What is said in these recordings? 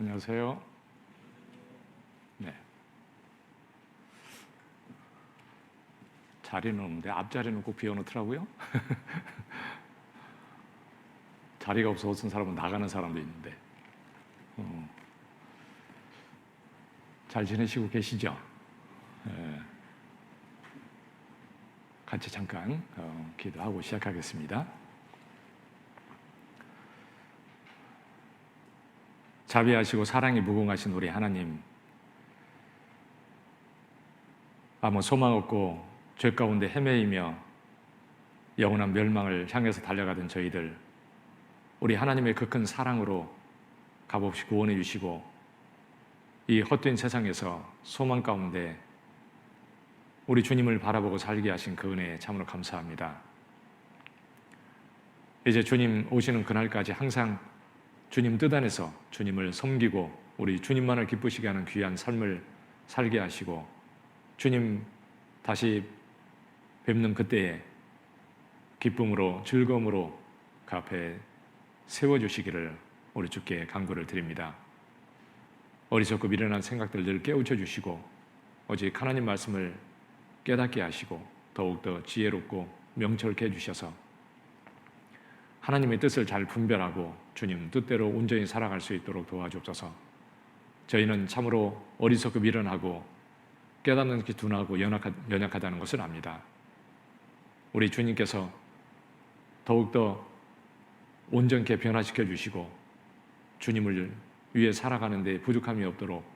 안녕하세요. 네. 자리는 없는데 앞자리는 꼭 비워놓더라고요. 자리가 없어 어떤 사람은 나가는 사람도 있는데. 잘 지내시고 계시죠? 같이 잠깐 기도하고 시작하겠습니다. 자비하시고 사랑이 무궁하신 우리 하나님, 아무 소망 없고 죄 가운데 헤매이며 영원한 멸망을 향해서 달려가던 저희들, 우리 하나님의 그 큰 사랑으로 값없이 구원해 주시고 이 헛된 세상에서 소망 가운데 우리 주님을 바라보고 살게 하신 그 은혜에 참으로 감사합니다. 이제 주님 오시는 그날까지 항상 주님 뜻 안에서 주님을 섬기고 우리 주님만을 기쁘시게 하는 귀한 삶을 살게 하시고 주님 다시 뵙는 그때에 기쁨으로 즐거움으로 그 앞에 세워주시기를 우리 주께 간구를 드립니다. 어리석고 미련한 생각들 늘 깨우쳐 주시고 오직 하나님 말씀을 깨닫게 하시고 더욱더 지혜롭고 명철케 해주셔서 하나님의 뜻을 잘 분별하고 주님 뜻대로 온전히 살아갈 수 있도록 도와주옵소서. 저희는 참으로 어리석고 미련하고 깨닫는 것이 둔하고 연약하다는 것을 압니다. 우리 주님께서 더욱더 온전케 변화시켜 주시고 주님을 위해 살아가는 데 부족함이 없도록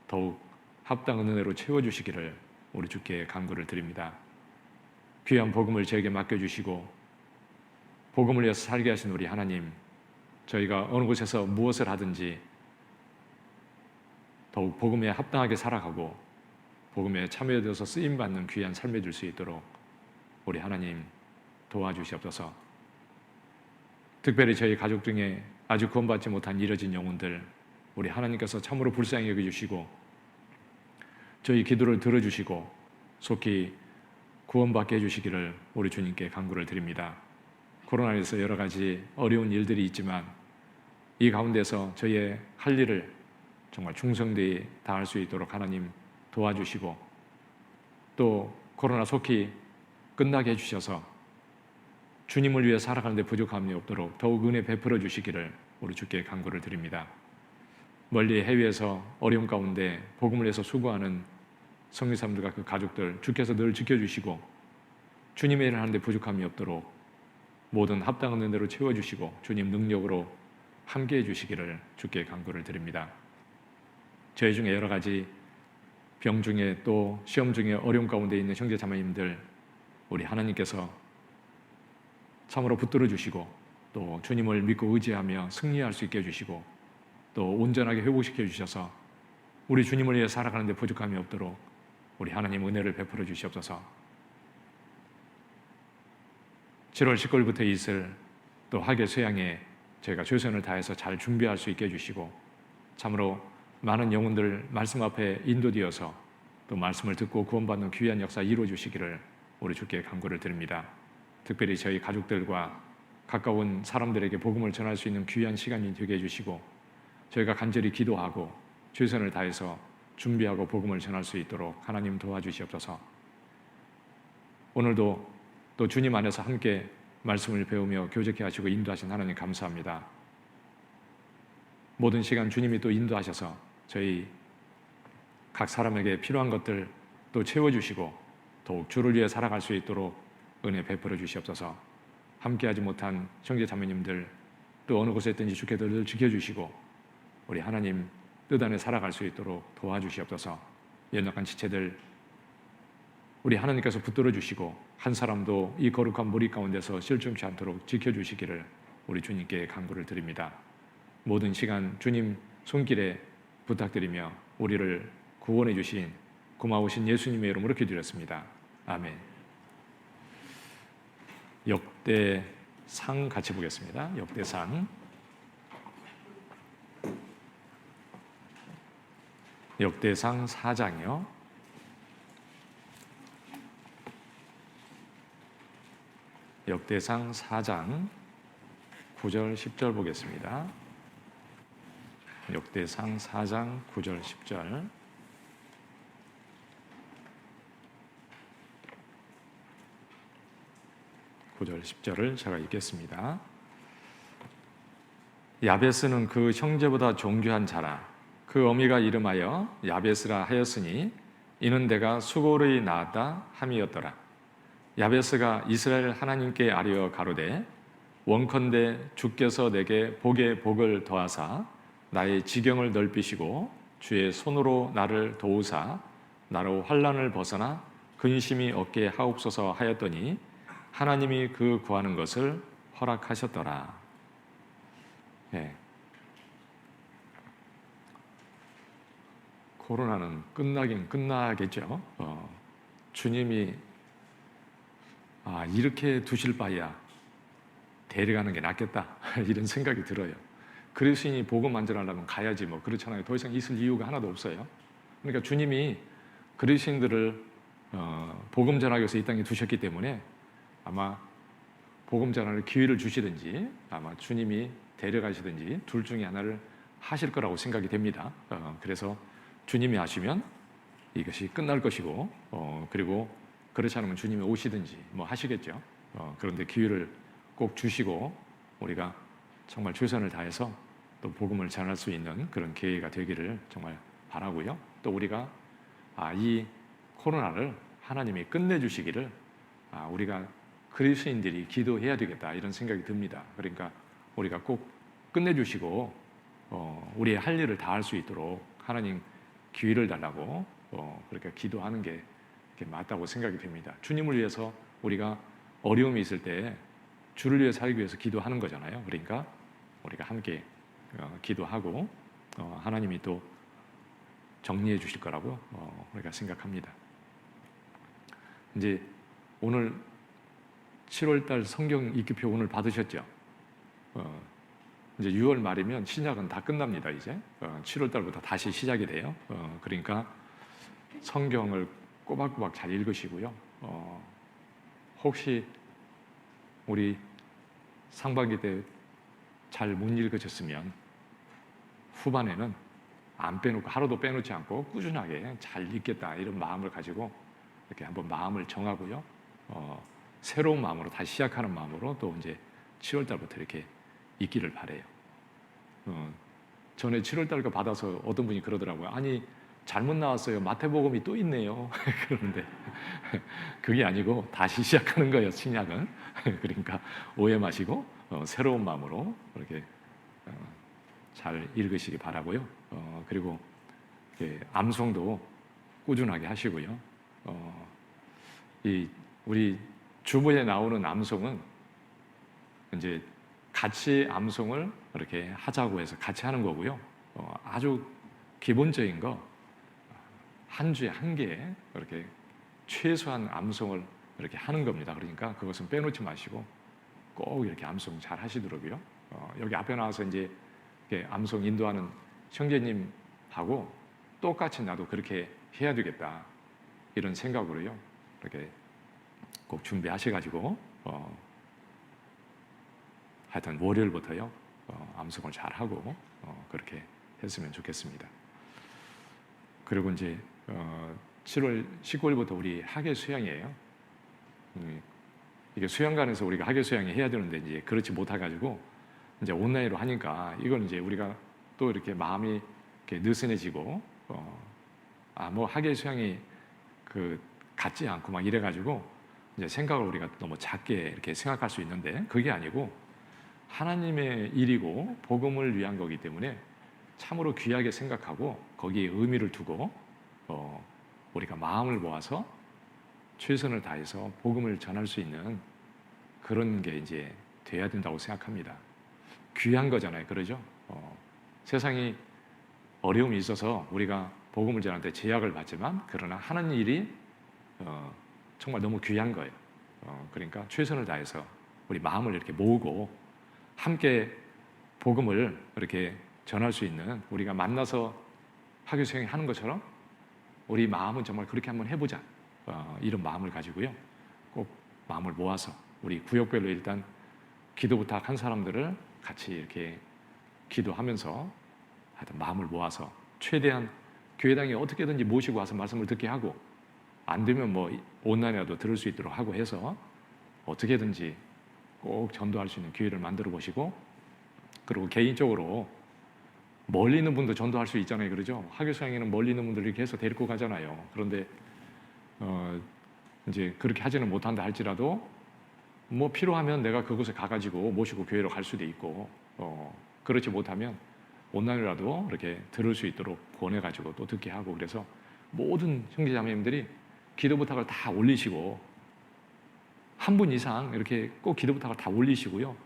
더욱 합당한 은혜로 채워주시기를 우리 주께 간구를 드립니다. 귀한 복음을 저에게 맡겨주시고 복음을 위해서 살게 하신 우리 하나님, 저희가 어느 곳에서 무엇을 하든지 더욱 복음에 합당하게 살아가고 복음에 참여되어서 쓰임받는 귀한 삶이 될 수 있도록 우리 하나님 도와주시옵소서. 특별히 저희 가족 중에 아직 구원받지 못한 잃어진 영혼들, 우리 하나님께서 참으로 불쌍히 여겨주시고 저희 기도를 들어주시고 속히 구원받게 해주시기를 우리 주님께 간구를 드립니다. 코로나에서 여러 가지 어려운 일들이 있지만 이 가운데서 저희의 할 일을 정말 충성되이 다할 수 있도록 하나님 도와주시고 또 코로나 속히 끝나게 해주셔서 주님을 위해 살아가는 데 부족함이 없도록 더욱 은혜 베풀어 주시기를 우리 주께 간구를 드립니다. 멀리 해외에서 어려움 가운데 복음을 위해서 수고하는 성리사님들과 그 가족들 주께서 늘 지켜주시고 주님의 일을 하는데 부족함이 없도록 모든 합당한 은혜로 채워주시고 주님 능력으로 함께해 주시기를 주께 간구를 드립니다. 저희 중에 여러 가지 병 중에 또 시험 중에 어려움 가운데 있는 형제 자매님들, 우리 하나님께서 참으로 붙들어 주시고 또 주님을 믿고 의지하며 승리할 수 있게 해주시고 또 온전하게 회복시켜 주셔서 우리 주님을 위해 살아가는 데 부족함이 없도록 우리 하나님 은혜를 베풀어 주시옵소서. 7월 19일부터 있을 또 학예 수양에 저희가 최선을 다해서 잘 준비할 수 있게 해주시고 참으로 많은 영혼들 말씀 앞에 인도되어서 또 말씀을 듣고 구원받는 귀한 역사 이루어 주시기를 우리 주께 간구를 드립니다. 특별히 저희 가족들과 가까운 사람들에게 복음을 전할 수 있는 귀한 시간이 되게 해주시고 저희가 간절히 기도하고 최선을 다해서 준비하고 복음을 전할 수 있도록 하나님 도와주시옵소서. 오늘도 또 주님 안에서 함께 말씀을 배우며 교제케 하시고 인도하신 하나님 감사합니다. 모든 시간 주님이 또 인도하셔서 저희 각 사람에게 필요한 것들 또 채워주시고 더욱 주를 위해 살아갈 수 있도록 은혜 베풀어 주시옵소서. 함께하지 못한 형제 자매님들 또 어느 곳에 있든지 주께 늘 지켜주시고 우리 하나님 뜻 안에 살아갈 수 있도록 도와주시옵소서. 연약한 지체들 우리 하나님께서 붙들어 주시고 한 사람도 이 거룩한 무리 가운데서 실종치 않도록 지켜주시기를 우리 주님께 간구를 드립니다. 모든 시간 주님 손길에 부탁드리며 우리를 구원해 주신 고마우신 예수님의 이름으로 기도드렸습니다. 아멘. 역대상 같이 보겠습니다. 역대상 4장이요. 역대상 4장 9절 10절 보겠습니다. 역대상 4장 9절 10절. 9절 10절을 제가 읽겠습니다. 야베스는 그 형제보다 존귀한 자라. 그 어미가 이름하여 야베스라 하였으니 이는 내가 수고로이 낳았다 함이었더라. 야베스가 이스라엘 하나님께 아뢰어 가로되 원컨대 주께서 내게 복에 복을 더하사 나의 지경을 넓히시고 주의 손으로 나를 도우사 나로 환난을 벗어나 근심이 없게 하옵소서 하였더니 하나님이 그 구하는 것을 허락하셨더라. 네. 코로나는 끝나긴 끝나겠죠. 주님이 이렇게 두실 바야 데려가는 게 낫겠다 이런 생각이 들어요. 그리스인이 복음 안전하려면 가야지 뭐 그렇잖아요. 더 이상 있을 이유가 하나도 없어요. 그러니까 주님이 그리스인들을 복음 전하기 위해서 이 땅에 두셨기 때문에 아마 복음 전하는 기회를 주시든지 아마 주님이 데려가시든지 둘 중에 하나를 하실 거라고 생각이 됩니다. 그래서 주님이 하시면 이것이 끝날 것이고 그리고 그렇지 않으면 주님이 오시든지 뭐 하시겠죠. 그런데 기회를 꼭 주시고 우리가 정말 최선을 다해서 또 복음을 전할 수 있는 그런 기회가 되기를 정말 바라고요. 또 우리가 이 코로나를 하나님이 끝내주시기를 우리가 그리스도인들이 기도해야 되겠다 이런 생각이 듭니다. 그러니까 우리가 꼭 끝내주시고 우리의 할 일을 다할 수 있도록 하나님 기회를 달라고 그렇게 기도하는 게 맞다고 생각이 됩니다. 주님을 위해서 우리가 어려움이 있을 때 주를 위해 살기 위해서 기도하는 거잖아요. 그러니까 우리가 함께 기도하고 하나님이 또 정리해 주실 거라고 우리가 생각합니다. 이제 오늘 7월달 성경 읽기표 오늘 받으셨죠? 이제 6월 말이면 신약은 다 끝납니다. 이제 7월달부터 다시 시작이 돼요. 그러니까 성경을 꼬박꼬박 잘 읽으시고요. 혹시 우리 상반기 때 잘 못 읽으셨으면 후반에는 안 빼놓고 하루도 빼놓지 않고 꾸준하게 잘 읽겠다 이런 마음을 가지고 이렇게 한번 마음을 정하고요. 새로운 마음으로 다시 시작하는 마음으로 또 이제 7월 달부터 이렇게 읽기를 바래요. 전에 7월 달 거 받아서 어떤 분이 그러더라고요. 아니 잘못 나왔어요. 마태복음이 또 있네요. 그러는데 그게 아니고 다시 시작하는 거예요. 신약은. 그러니까 오해 마시고 새로운 마음으로 이렇게 잘 읽으시기 바라고요. 그리고 암송도 꾸준하게 하시고요. 이 우리 주보에 나오는 암송은 이제 같이 암송을 이렇게 하자고 해서 같이 하는 거고요. 아주 기본적인 거 한 주에 한 개 이렇게 최소한 암송을 이렇게 하는 겁니다. 그러니까 그것은 빼놓지 마시고 꼭 이렇게 암송 잘 하시도록요. 여기 앞에 나와서 이제 암송 인도하는 형제님하고 똑같이 나도 그렇게 해야 되겠다 이런 생각으로요. 이렇게 꼭 준비하셔가지고 하여튼 월요일부터요 암송을 잘 하고 그렇게 했으면 좋겠습니다. 그리고 이제 7월 19일부터 우리 학예 수양이에요. 이게 수양관에서 우리가 학예 수양이 해야 되는데 이제 그렇지 못해가지고 이제 온라인으로 하니까 이건 이제 우리가 또 이렇게 마음이 이렇게 느슨해지고 뭐 학예 수양이 같지 않고 막 이래가지고 이제 생각을 우리가 너무 작게 이렇게 생각할 수 있는데 그게 아니고 하나님의 일이고 복음을 위한 거기 때문에 참으로 귀하게 생각하고 거기에 의미를 두고 우리가 마음을 모아서 최선을 다해서 복음을 전할 수 있는 그런 게 이제 돼야 된다고 생각합니다. 귀한 거잖아요, 그러죠? 세상이 어려움이 있어서 우리가 복음을 전할 때 제약을 받지만 그러나 하는 일이 정말 너무 귀한 거예요. 그러니까 최선을 다해서 우리 마음을 이렇게 모으고 함께 복음을 이렇게 전할 수 있는 우리가 만나서 학교 수행을 하는 것처럼 우리 마음은 정말 그렇게 한번 해보자 이런 마음을 가지고요 꼭 마음을 모아서 우리 구역별로 일단 기도 부탁한 사람들을 같이 이렇게 기도하면서 하여튼 마음을 모아서 최대한 교회당에 어떻게든지 모시고 와서 말씀을 듣게 하고, 안 되면 뭐 온라인이라도 들을 수 있도록 하고 해서 어떻게든지 꼭 전도할 수 있는 기회를 만들어 보시고, 그리고 개인적으로 멀리 있는 분도 전도할 수 있잖아요. 그러죠? 하교수양에는 멀리 있는 분들 이렇게 해서 데리고 가잖아요. 그런데 이제 그렇게 하지는 못한다 할지라도 뭐 필요하면 내가 그곳에 가가지고 모시고 교회로 갈 수도 있고, 그렇지 못하면 온라인이라도 이렇게 들을 수 있도록 보내가지고 또 듣게 하고, 그래서 모든 형제자매님들이 기도 부탁을 다 올리시고, 한 분 이상 이렇게 꼭 기도 부탁을 다 올리시고요,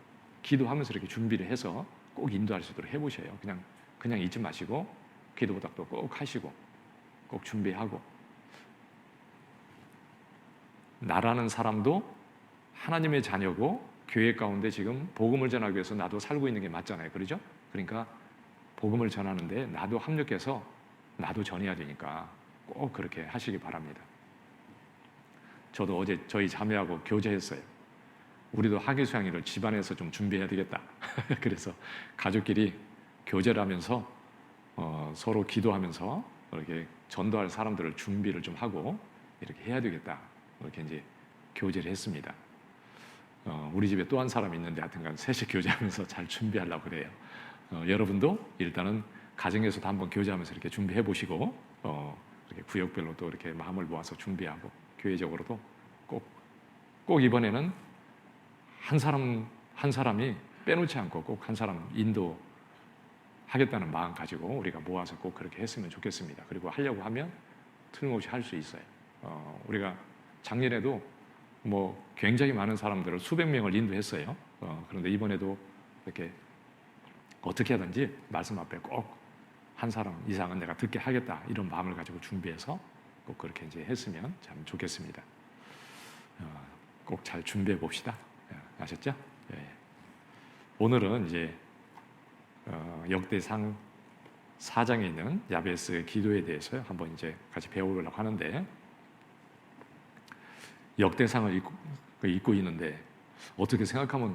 기도하면서 이렇게 준비를 해서 꼭 인도할 수 있도록 해보셔요. 그냥 잊지 마시고 기도 부탁도 꼭 하시고 꼭 준비하고, 나라는 사람도 하나님의 자녀고 교회 가운데 지금 복음을 전하기 위해서 나도 살고 있는 게 맞잖아요. 그렇죠? 그러니까 복음을 전하는데 나도 합력해서 나도 전해야 되니까 꼭 그렇게 하시기 바랍니다. 저도 어제 저희 자매하고 교제했어요. 우리도 하계수양일을 집안에서 좀 준비해야 되겠다. 그래서 가족끼리 교제를 하면서 서로 기도하면서 이렇게 전도할 사람들을 준비를 좀 하고 이렇게 해야 되겠다. 이렇게 이제 교제를 했습니다. 우리 집에 또 한 사람 있는데 하여튼간 셋이 교제하면서 잘 준비하려고 그래요. 여러분도 일단은 가정에서도 한번 교제하면서 이렇게 준비해 보시고, 이렇게 구역별로 또 이렇게 마음을 모아서 준비하고, 교회적으로도 꼭 이번에는 한 사람이 빼놓지 않고 꼭 한 사람 인도하겠다는 마음 가지고 우리가 모아서 꼭 그렇게 했으면 좋겠습니다. 그리고 하려고 하면 틀림없이 할 수 있어요. 우리가 작년에도 뭐 굉장히 많은 사람들을 수백 명을 인도했어요. 그런데 이번에도 이렇게 어떻게 하든지 말씀 앞에 꼭 한 사람 이상은 내가 듣게 하겠다, 이런 마음을 가지고 준비해서 꼭 그렇게 이제 했으면 참 좋겠습니다. 꼭 잘 준비해 봅시다. 아셨죠? 예. 오늘은 이제 역대상 4장에 있는 야베스 기도에 대해서 한번 이제 같이 배워보려고 하는데, 역대상을 읽고 있는데 어떻게 생각하면,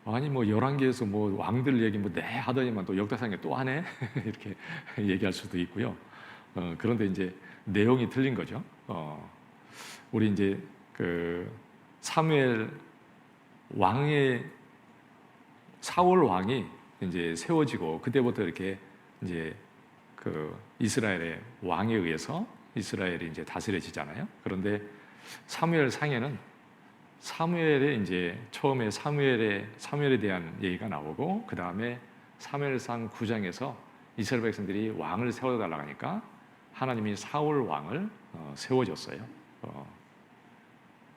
아니 뭐 열왕기에서 뭐 왕들 얘기 뭐 하더니만 또 역대상에 또 하네 이렇게 얘기할 수도 있고요. 그런데 이제 내용이 틀린 거죠. 우리 이제 그 사무엘 왕의 사울 왕이 이제 세워지고, 그때부터 이렇게 이제 그 이스라엘의 왕에 의해서 이스라엘이 이제 다스려지잖아요. 그런데 사무엘 상에는 사무엘의 이제 처음에 사무엘에 대한 얘기가 나오고, 그 다음에 사무엘상 9장에서 이스라엘 백성들이 왕을 세워달라고 하니까 하나님이 사울 왕을 세워줬어요.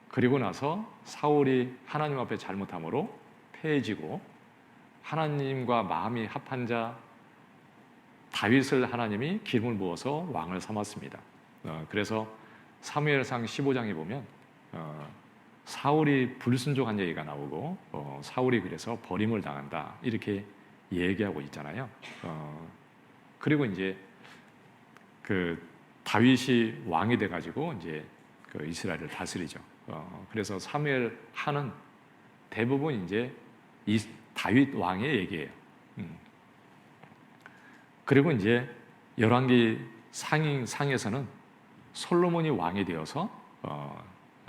그리고 나서 사울이 하나님 앞에 잘못함으로 패해지고, 하나님과 마음이 합한 자 다윗을 하나님이 기름을 부어서 왕을 삼았습니다. 그래서 사무엘상 15장에 보면 사울이 불순종한 얘기가 나오고, 사울이 그래서 버림을 당한다 이렇게 얘기하고 있잖아요. 그리고 이제 그 다윗이 왕이 돼가지고 이제 그 이스라엘을 다스리죠. 그래서 사무엘 하는 대부분 이제 다윗 왕의 얘기예요. 그리고 이제 열왕기 상에서는 솔로몬이 왕이 되어서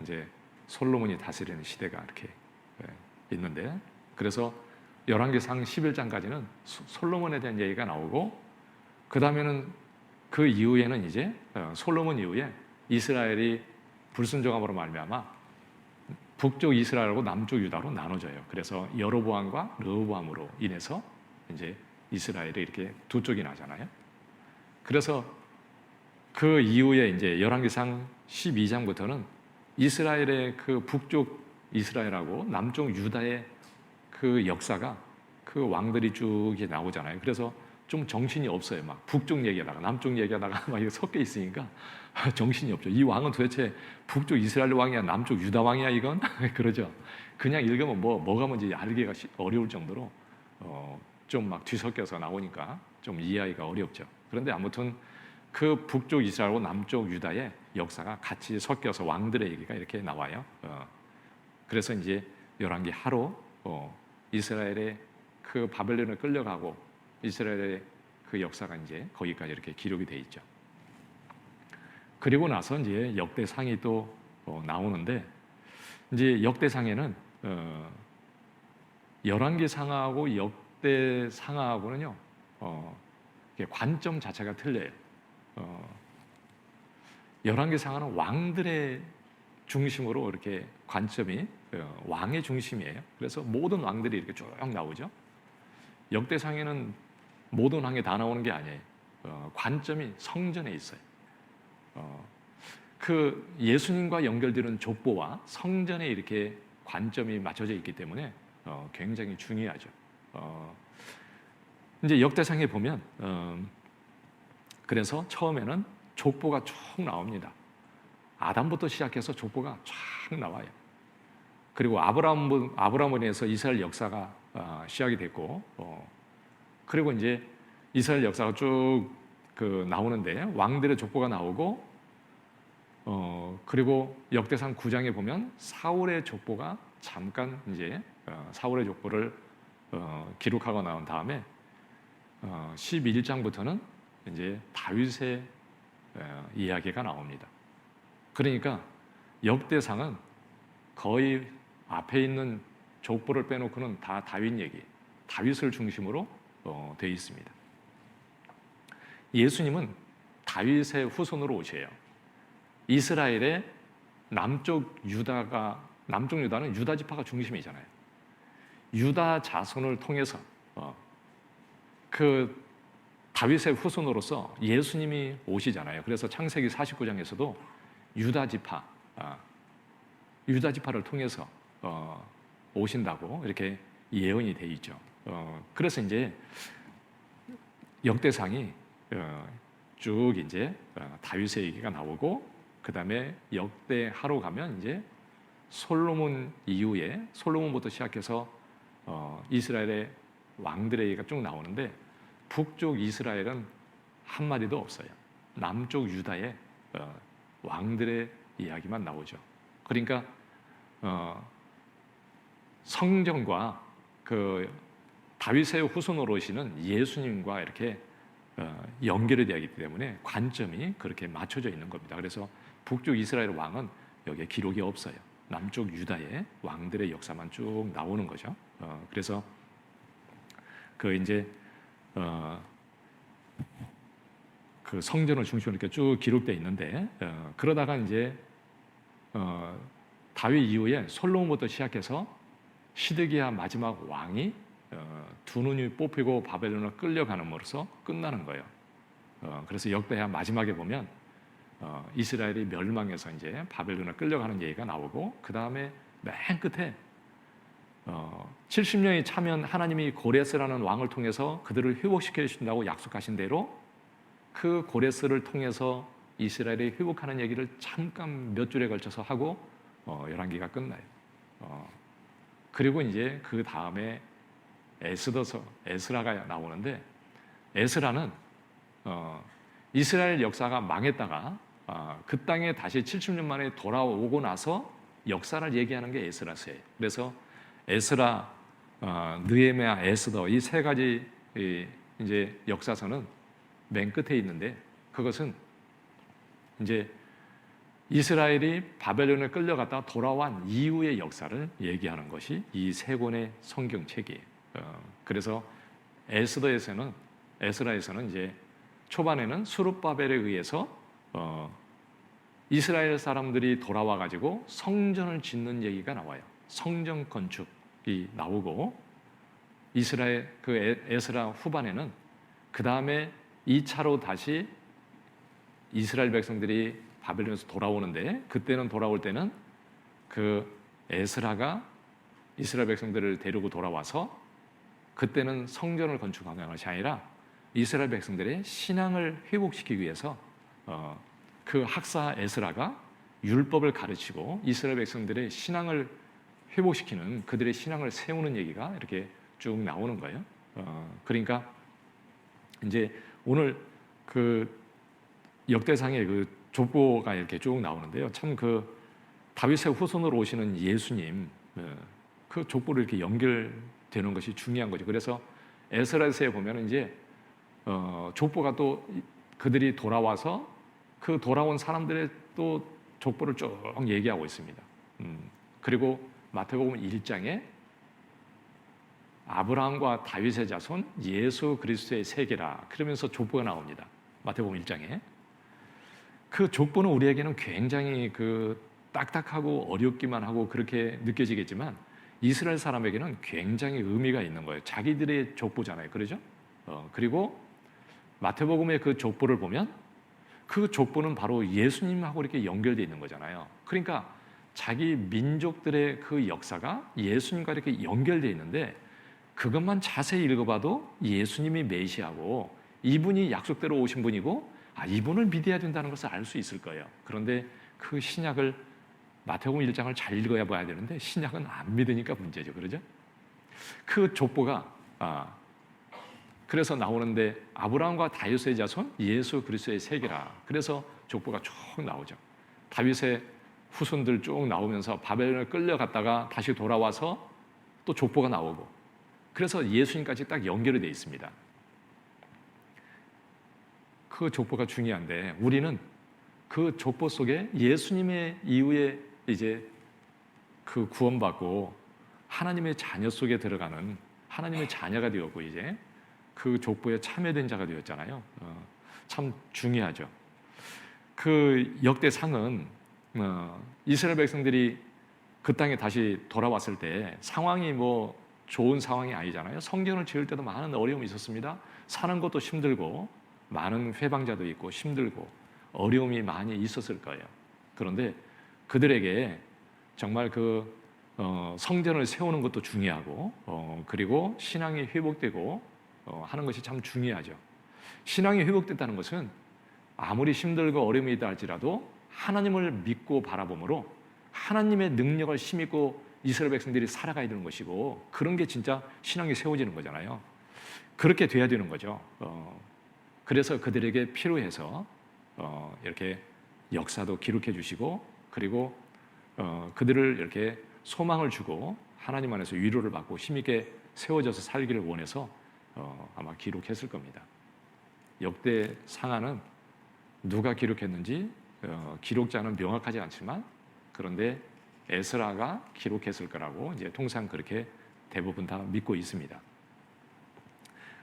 이제 솔로몬이 다스리는 시대가 이렇게 있는데, 그래서 열왕기상 11장까지는 솔로몬에 대한 얘기가 나오고, 그 다음에는 그 이후에는 이제 솔로몬 이후에 이스라엘이 불순종함으로 말미암아 북쪽 이스라엘하고 남쪽 유다로 나눠져요. 그래서 여로보암과 르호보암으로 인해서 이제 이스라엘이 이렇게 두 쪽이 나잖아요. 그래서 그 이후에 이제 열왕기상 12장부터는 이스라엘의 그 북쪽 이스라엘하고 남쪽 유다의 그 역사가 그 왕들이 쭉 나오잖아요. 그래서 좀 정신이 없어요. 막 북쪽 얘기하다가 남쪽 얘기하다가 막 이게 섞여 있으니까 정신이 없죠. 이 왕은 도대체 북쪽 이스라엘 왕이야, 남쪽 유다 왕이야 이건? 그러죠. 그냥 읽으면 뭐가 뭔지 알기가 어려울 정도로 좀 막 뒤섞여서 나오니까 좀 이해하기가 어렵죠. 그런데 아무튼 그 북쪽 이스라엘과 남쪽 유다의 역사가 같이 섞여서 왕들의 얘기가 이렇게 나와요. 그래서 이제 열왕기 하로 이스라엘의 그 바벨론을 끌려가고 이스라엘의 그 역사가 이제 거기까지 이렇게 기록이 돼 있죠. 그리고 나서 이제 역대상이 또 나오는데, 이제 역대상에는 열왕기상하고 역대상하고는요 관점 자체가 틀려요. 열왕기상하는 왕들의 중심으로 이렇게 관점이 왕의 중심이에요. 그래서 모든 왕들이 이렇게 쭉 나오죠. 역대상에는 모든 왕이 다 나오는 게 아니에요. 관점이 성전에 있어요. 그 예수님과 연결되는 족보와 성전에 이렇게 관점이 맞춰져 있기 때문에 굉장히 중요하죠. 이제 역대상에 보면 그래서 처음에는 족보가 쭉 나옵니다. 아담부터 시작해서 족보가 쫙 나와요. 그리고 아브라함으로 해서 이스라엘 역사가 시작이 됐고, 그리고 이제 이스라엘 역사가 쭉 나오는데 왕들의 족보가 나오고, 그리고 역대상 9장에 보면 사울의 족보가 잠깐 이제 사울의 족보를 기록하고 나온 다음에 11장부터는 이제 다윗의 이야기가 나옵니다. 그러니까 역대상은 거의 앞에 있는 족보를 빼놓고는 다 다윗 얘기, 다윗을 중심으로 되어 있습니다. 예수님은 다윗의 후손으로 오셔요. 이스라엘의 남쪽 유다는 유다 지파가 중심이잖아요. 유다 자손을 통해서 그 다윗의 후손으로서 예수님이 오시잖아요. 그래서 창세기 49장에서도 유다 지파를 통해서 오신다고 이렇게 예언이 돼 있죠. 그래서 이제 역대상이 쭉 이제 다윗의 얘기가 나오고, 그 다음에 역대하로 가면 이제 솔로몬 이후에 솔로몬부터 시작해서 이스라엘의 왕들의 얘기가 쭉 나오는데, 북쪽 이스라엘은 한 마디도 없어요. 남쪽 유다의 왕들의 이야기만 나오죠. 그러니까 성전과 그 다윗의 후손으로 오시는 예수님과 이렇게 연결이 되기 때문에 관점이 그렇게 맞춰져 있는 겁니다. 그래서 북쪽 이스라엘 왕은 여기에 기록이 없어요. 남쪽 유다의 왕들의 역사만 쭉 나오는 거죠. 그래서 그 이제 그 성전을 중심으로 이렇게 쭉 기록되어 있는데, 그러다가 이제 다윗 이후에 솔로몬부터 시작해서 시드기야 마지막 왕이 두 눈이 뽑히고 바벨론을 끌려가는으로써 끝나는 거예요. 그래서 역대하 마지막에 보면 이스라엘이 멸망해서 이제 바벨론을 끌려가는 얘기가 나오고, 그 다음에 맨 끝에 70년이 차면 하나님이 고레스라는 왕을 통해서 그들을 회복시켜 주신다고 약속하신 대로 그 고레스를 통해서 이스라엘이 회복하는 얘기를 잠깐 몇 줄에 걸쳐서 하고 열왕기가 끝나요. 그리고 이제 그 다음에 에스라가 나오는데, 에스라는 이스라엘 역사가 망했다가 그 땅에 다시 70년 만에 돌아오고 나서 역사를 얘기하는 게 에스라서예요. 그래서 에스라, 느헤미야, 에스더 이 세 가지 이제 역사서는 맨 끝에 있는데, 그것은 이제 이스라엘이 바벨론에 끌려갔다가 돌아온 이후의 역사를 얘기하는 것이 이 세 권의 성경책이에요. 그래서 에스라에서는 이제 초반에는 수룹바벨에 의해서 이스라엘 사람들이 돌아와 가지고 성전을 짓는 얘기가 나와요. 성전 건축이 나오고, 이스라엘 그 에스라 후반에는 그 다음에 2차로 다시 이스라엘 백성들이 바벨론에서 돌아오는데, 그때는 돌아올 때는 그 에스라가 이스라엘 백성들을 데리고 돌아와서 그때는 성전을 건축하는 것이 아니라 이스라엘 백성들의 신앙을 회복시키기 위해서 그 학사 에스라가 율법을 가르치고 이스라엘 백성들의 신앙을 회복시키는, 그들의 신앙을 세우는 얘기가 이렇게 쭉 나오는 거예요. 그러니까 이제 오늘 그 역대상의 그 족보가 이렇게 쭉 나오는데요. 참 그 다윗의 후손으로 오시는 예수님, 그 족보로 이렇게 연결되는 것이 중요한 거죠. 그래서 에스라서에 보면 이제 족보가 또 그들이 돌아와서 그 돌아온 사람들의 또 족보를 쭉 얘기하고 있습니다. 그리고 마태복음 1장에 아브라함과 다윗의 자손 예수 그리스도의 세계라 그러면서 족보가 나옵니다. 마태복음 1장에. 그 족보는 우리에게는 굉장히 딱딱하고 어렵기만 하고 그렇게 느껴지겠지만 이스라엘 사람에게는 굉장히 의미가 있는 거예요. 자기들의 족보잖아요. 그러죠? 그리고 마태복음의 그 족보를 보면 그 족보는 바로 예수님하고 이렇게 연결되어 있는 거잖아요. 그러니까 자기 민족들의 그 역사가 예수님과 이렇게 연결되어 있는데 그것만 자세히 읽어봐도 예수님이 메시아고 이분이 약속대로 오신 분이고 이분을 믿어야 된다는 것을 알 수 있을 거예요. 그런데 그 신약을 마태복음 1장을 잘 읽어야 봐야 되는데 신약은 안 믿으니까 문제죠. 그러죠? 그 족보가 그래서 나오는데 아브라함과 다윗의 자손 예수 그리스도의 세계라. 그래서 족보가 쭉 나오죠. 다윗의 후손들 쭉 나오면서 바벨론을 끌려갔다가 다시 돌아와서 또 족보가 나오고 그래서 예수님까지 딱 연결이 되어 있습니다. 그 족보가 중요한데 우리는 그 족보 속에 예수님의 이후에 이제 그 구원받고 하나님의 자녀 속에 들어가는 하나님의 자녀가 되었고 이제 그 족보에 참여된 자가 되었잖아요. 참 중요하죠. 그 역대상은 이스라엘 백성들이 그 땅에 다시 돌아왔을 때 상황이 뭐 좋은 상황이 아니잖아요. 성전을 지을 때도 많은 어려움이 있었습니다. 사는 것도 힘들고 많은 회방자도 있고 힘들고 어려움이 많이 있었을 거예요. 그런데 그들에게 정말 성전을 세우는 것도 중요하고 그리고 신앙이 회복되고 하는 것이 참 중요하죠. 신앙이 회복됐다는 것은 아무리 힘들고 어려움이 있다 할지라도 하나님을 믿고 바라봄으로 하나님의 능력을 힘입고 이스라엘 백성들이 살아가야 되는 것이고 그런 게 진짜 신앙이 세워지는 거잖아요. 그렇게 돼야 되는 거죠. 그래서 그들에게 필요해서 이렇게 역사도 기록해 주시고 그리고 그들을 이렇게 소망을 주고 하나님 안에서 위로를 받고 힘있게 세워져서 살기를 원해서 아마 기록했을 겁니다. 역대 상하는 누가 기록했는지 기록자는 명확하지 않지만 그런데 에스라가 기록했을 거라고 이제 통상 그렇게 대부분 다 믿고 있습니다.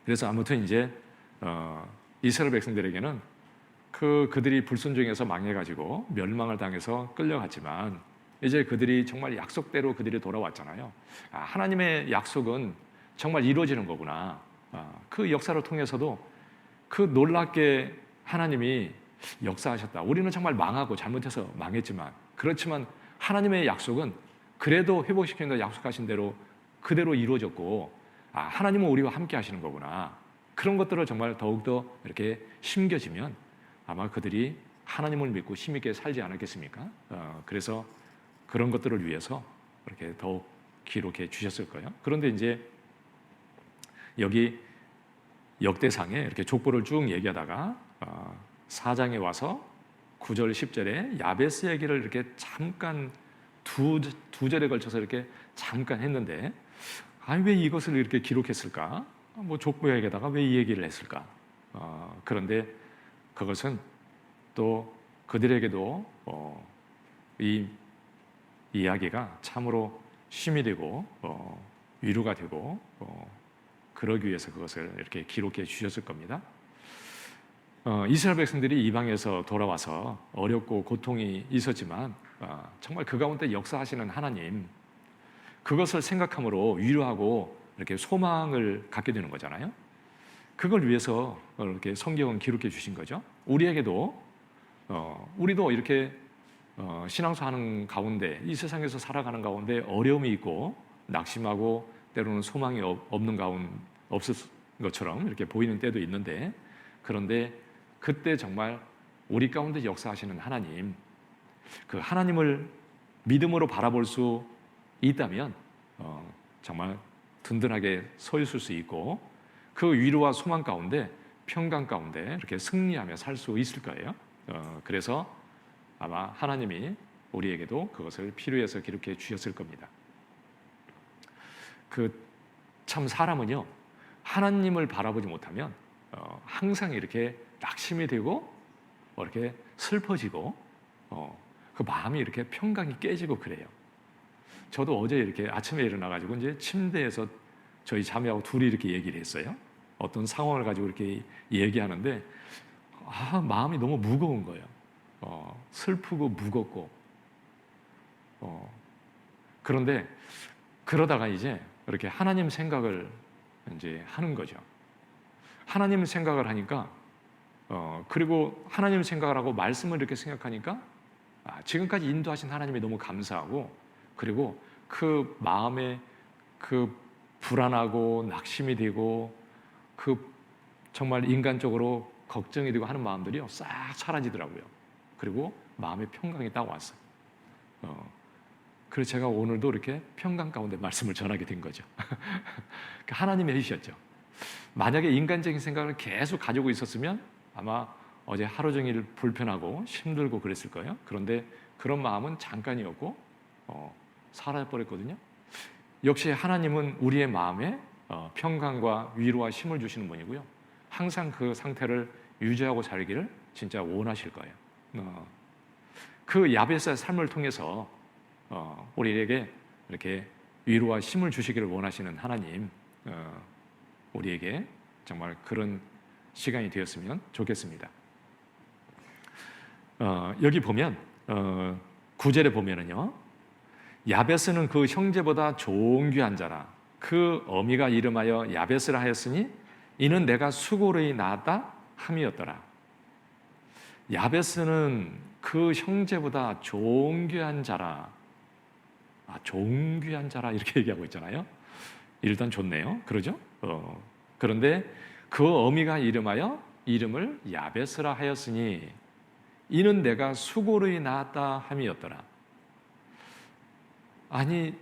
그래서 아무튼 이제 이스라엘 백성들에게는 그들이 불순종해서 망해가지고 멸망을 당해서 끌려갔지만 이제 그들이 정말 약속대로 그들이 돌아왔잖아요. 하나님의 약속은 정말 이루어지는 거구나. 그 역사를 통해서도 그 놀랍게 하나님이 역사하셨다. 우리는 정말 망하고 잘못해서 망했지만 그렇지만 하나님의 약속은 그래도 회복시키는 약속하신 대로 그대로 이루어졌고 하나님은 우리와 함께 하시는 거구나. 그런 것들을 정말 더욱더 이렇게 심겨지면 아마 그들이 하나님을 믿고 힘있게 살지 않았겠습니까? 그래서 그런 것들을 위해서 이렇게 더욱 기록해 주셨을 거예요. 그런데 이제 여기 역대상에 이렇게 족보를 쭉 얘기하다가 4장에 와서 9절, 10절에 야베스 얘기를 이렇게 잠깐 두 절에 걸쳐서 이렇게 잠깐 했는데 왜 이것을 이렇게 기록했을까? 뭐 족보 얘기하다가 왜 이 얘기를 했을까? 그런데 그것은 또 그들에게도 이 이야기가 참으로 쉼이 되고 위로가 되고 그러기 위해서 그것을 이렇게 기록해 주셨을 겁니다. 이스라엘 백성들이 이방에서 돌아와서 어렵고 고통이 있었지만 정말 그 가운데 역사하시는 하나님 그것을 생각함으로 위로하고 이렇게 소망을 갖게 되는 거잖아요. 그걸 위해서 이렇게 성경은 기록해 주신 거죠. 우리에게도 우리도 이렇게 신앙생활하는 가운데 이 세상에서 살아가는 가운데 어려움이 있고 낙심하고 때로는 소망이 없을 것처럼 이렇게 보이는 때도 있는데 그런데 그때 정말 우리 가운데 역사하시는 하나님 그 하나님을 믿음으로 바라볼 수 있다면 정말 든든하게 서 있을 수 있고 그 위로와 소망 가운데 평강 가운데 이렇게 승리하며 살 수 있을 거예요. 그래서 아마 하나님이 우리에게도 그것을 필요해서 기록해 주셨을 겁니다. 참 사람은요 하나님을 바라보지 못하면 항상 이렇게 낙심이 되고 이렇게 슬퍼지고 그 마음이 이렇게 평강이 깨지고 그래요. 저도 어제 이렇게 아침에 일어나가지고 이제 침대에서 저희 자매하고 둘이 이렇게 얘기를 했어요. 어떤 상황을 가지고 이렇게 얘기하는데 마음이 너무 무거운 거예요. 슬프고 무겁고 그런데 그러다가 이제 이렇게 하나님 생각을 이제 하는 거죠. 하나님 생각을 하니까 그리고 하나님 생각을 하고 말씀을 이렇게 생각하니까 지금까지 인도하신 하나님이 너무 감사하고 그리고 그 마음에 그 불안하고 낙심이 되고 그 정말 인간적으로 걱정이 되고 하는 마음들이요 싹 사라지더라고요. 그리고 마음의 평강이 딱 왔어요. 그래서 제가 오늘도 이렇게 평강 가운데 말씀을 전하게 된 거죠. 하나님이 해주셨죠. 만약에 인간적인 생각을 계속 가지고 있었으면 아마 어제 하루 종일 불편하고 힘들고 그랬을 거예요. 그런데 그런 마음은 잠깐이었고 사라져버렸거든요. 역시 하나님은 우리의 마음에 평강과 위로와 힘을 주시는 분이고요. 항상 그 상태를 유지하고 살기를 진짜 원하실 거예요. 그 야베스의 삶을 통해서 우리에게 이렇게 위로와 힘을 주시기를 원하시는 하나님, 우리에게 정말 그런 시간이 되었으면 좋겠습니다. 여기 보면 9절에 보면은요, 야베스는 그 형제보다 존귀한 자라. 그 어미가 이름하여 야베스라 하였으니 이는 내가 수고로이 낳았다 함이었더라. 야베스는 그 형제보다 존귀한 자라. 존귀한 자라 이렇게 얘기하고 있잖아요. 일단 좋네요. 그러죠? 그런데 그 어미가 이름하여 이름을 야베스라 하였으니 이는 내가 수고로이 낳았다 함이었더라. 아니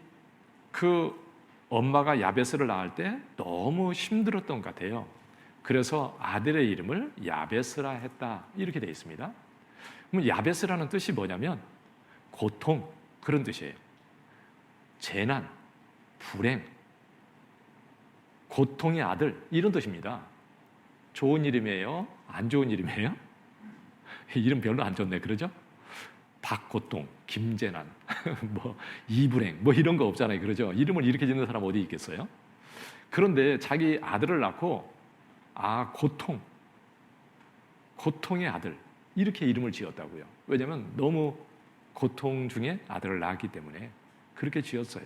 그 엄마가 야베스를 낳을 때 너무 힘들었던 것 같아요. 그래서 아들의 이름을 야베스라 했다 이렇게 되어 있습니다. 그럼 야베스라는 뜻이 뭐냐면 고통 그런 뜻이에요. 재난, 불행, 고통의 아들 이런 뜻입니다. 좋은 이름이에요? 안 좋은 이름이에요? 이름 별로 안 좋네, 그러죠? 박고통, 김재난, 이불행 이런 거 없잖아요, 그러죠? 이름을 이렇게 짓는 사람 어디 있겠어요? 그런데 자기 아들을 낳고 고통의 아들 이렇게 이름을 지었다고요. 왜냐하면 너무 고통 중에 아들을 낳았기 때문에 그렇게 지었어요.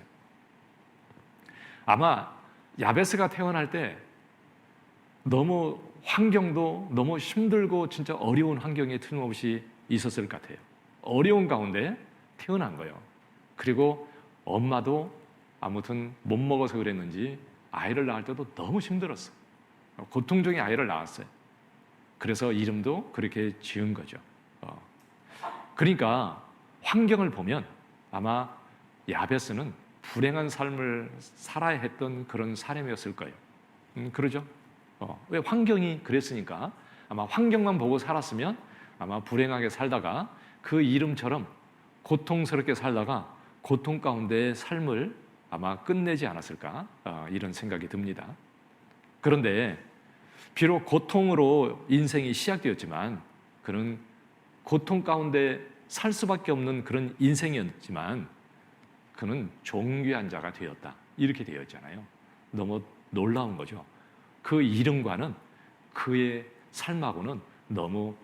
아마 야베스가 태어날 때 너무 환경도 너무 힘들고 진짜 어려운 환경에 틀림없이 있었을 것 같아요. 어려운 가운데 태어난 거예요. 그리고 엄마도 아무튼 못 먹어서 그랬는지 아이를 낳을 때도 너무 힘들었어. 고통 중에 아이를 낳았어요. 그래서 이름도 그렇게 지은 거죠. 그러니까 환경을 보면 아마 야베스는 불행한 삶을 살아야 했던 그런 사람이었을 거예요. 그러죠? 왜 환경이 그랬으니까 아마 환경만 보고 살았으면 아마 불행하게 살다가 그 이름처럼 고통스럽게 살다가 고통 가운데의 삶을 아마 끝내지 않았을까 이런 생각이 듭니다. 그런데 비록 고통으로 인생이 시작되었지만 그는 고통 가운데 살 수밖에 없는 그런 인생이었지만 그는 존귀한 자가 되었다 이렇게 되어 있잖아요. 너무 놀라운 거죠. 그 이름과는 그의 삶하고는 너무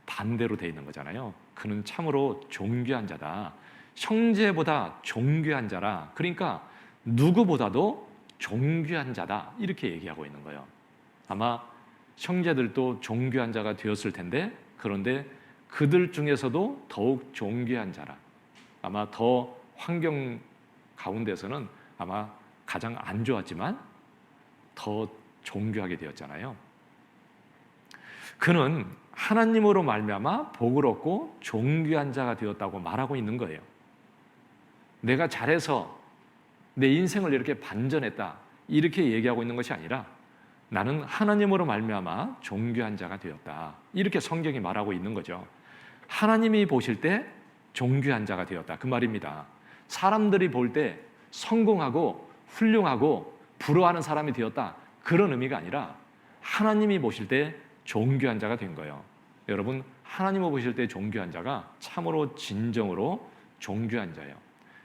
반대로 되어 있는 거잖아요. 그는 참으로 존귀한 자다. 형제보다 존귀한 자라. 그러니까 누구보다도 존귀한 자다 이렇게 얘기하고 있는 거예요. 아마 형제들도 존귀한 자가 되었을 텐데 그런데 그들 중에서도 더욱 존귀한 자라. 아마 더 환경 가운데서는 아마 가장 안 좋았지만 더 존귀하게 되었잖아요. 그는 하나님으로 말미암아 복을 얻고 존귀한 자가 되었다고 말하고 있는 거예요. 내가 잘해서 내 인생을 이렇게 반전했다 이렇게 얘기하고 있는 것이 아니라 나는 하나님으로 말미암아 존귀한 자가 되었다 이렇게 성경이 말하고 있는 거죠. 하나님이 보실 때 존귀한 자가 되었다 그 말입니다. 사람들이 볼 때 성공하고 훌륭하고 부러워하는 사람이 되었다 그런 의미가 아니라 하나님이 보실 때 존귀한 자가 된 거예요. 여러분, 하나님을 보실 때 존귀한 자가 참으로 진정으로 존귀한 자예요.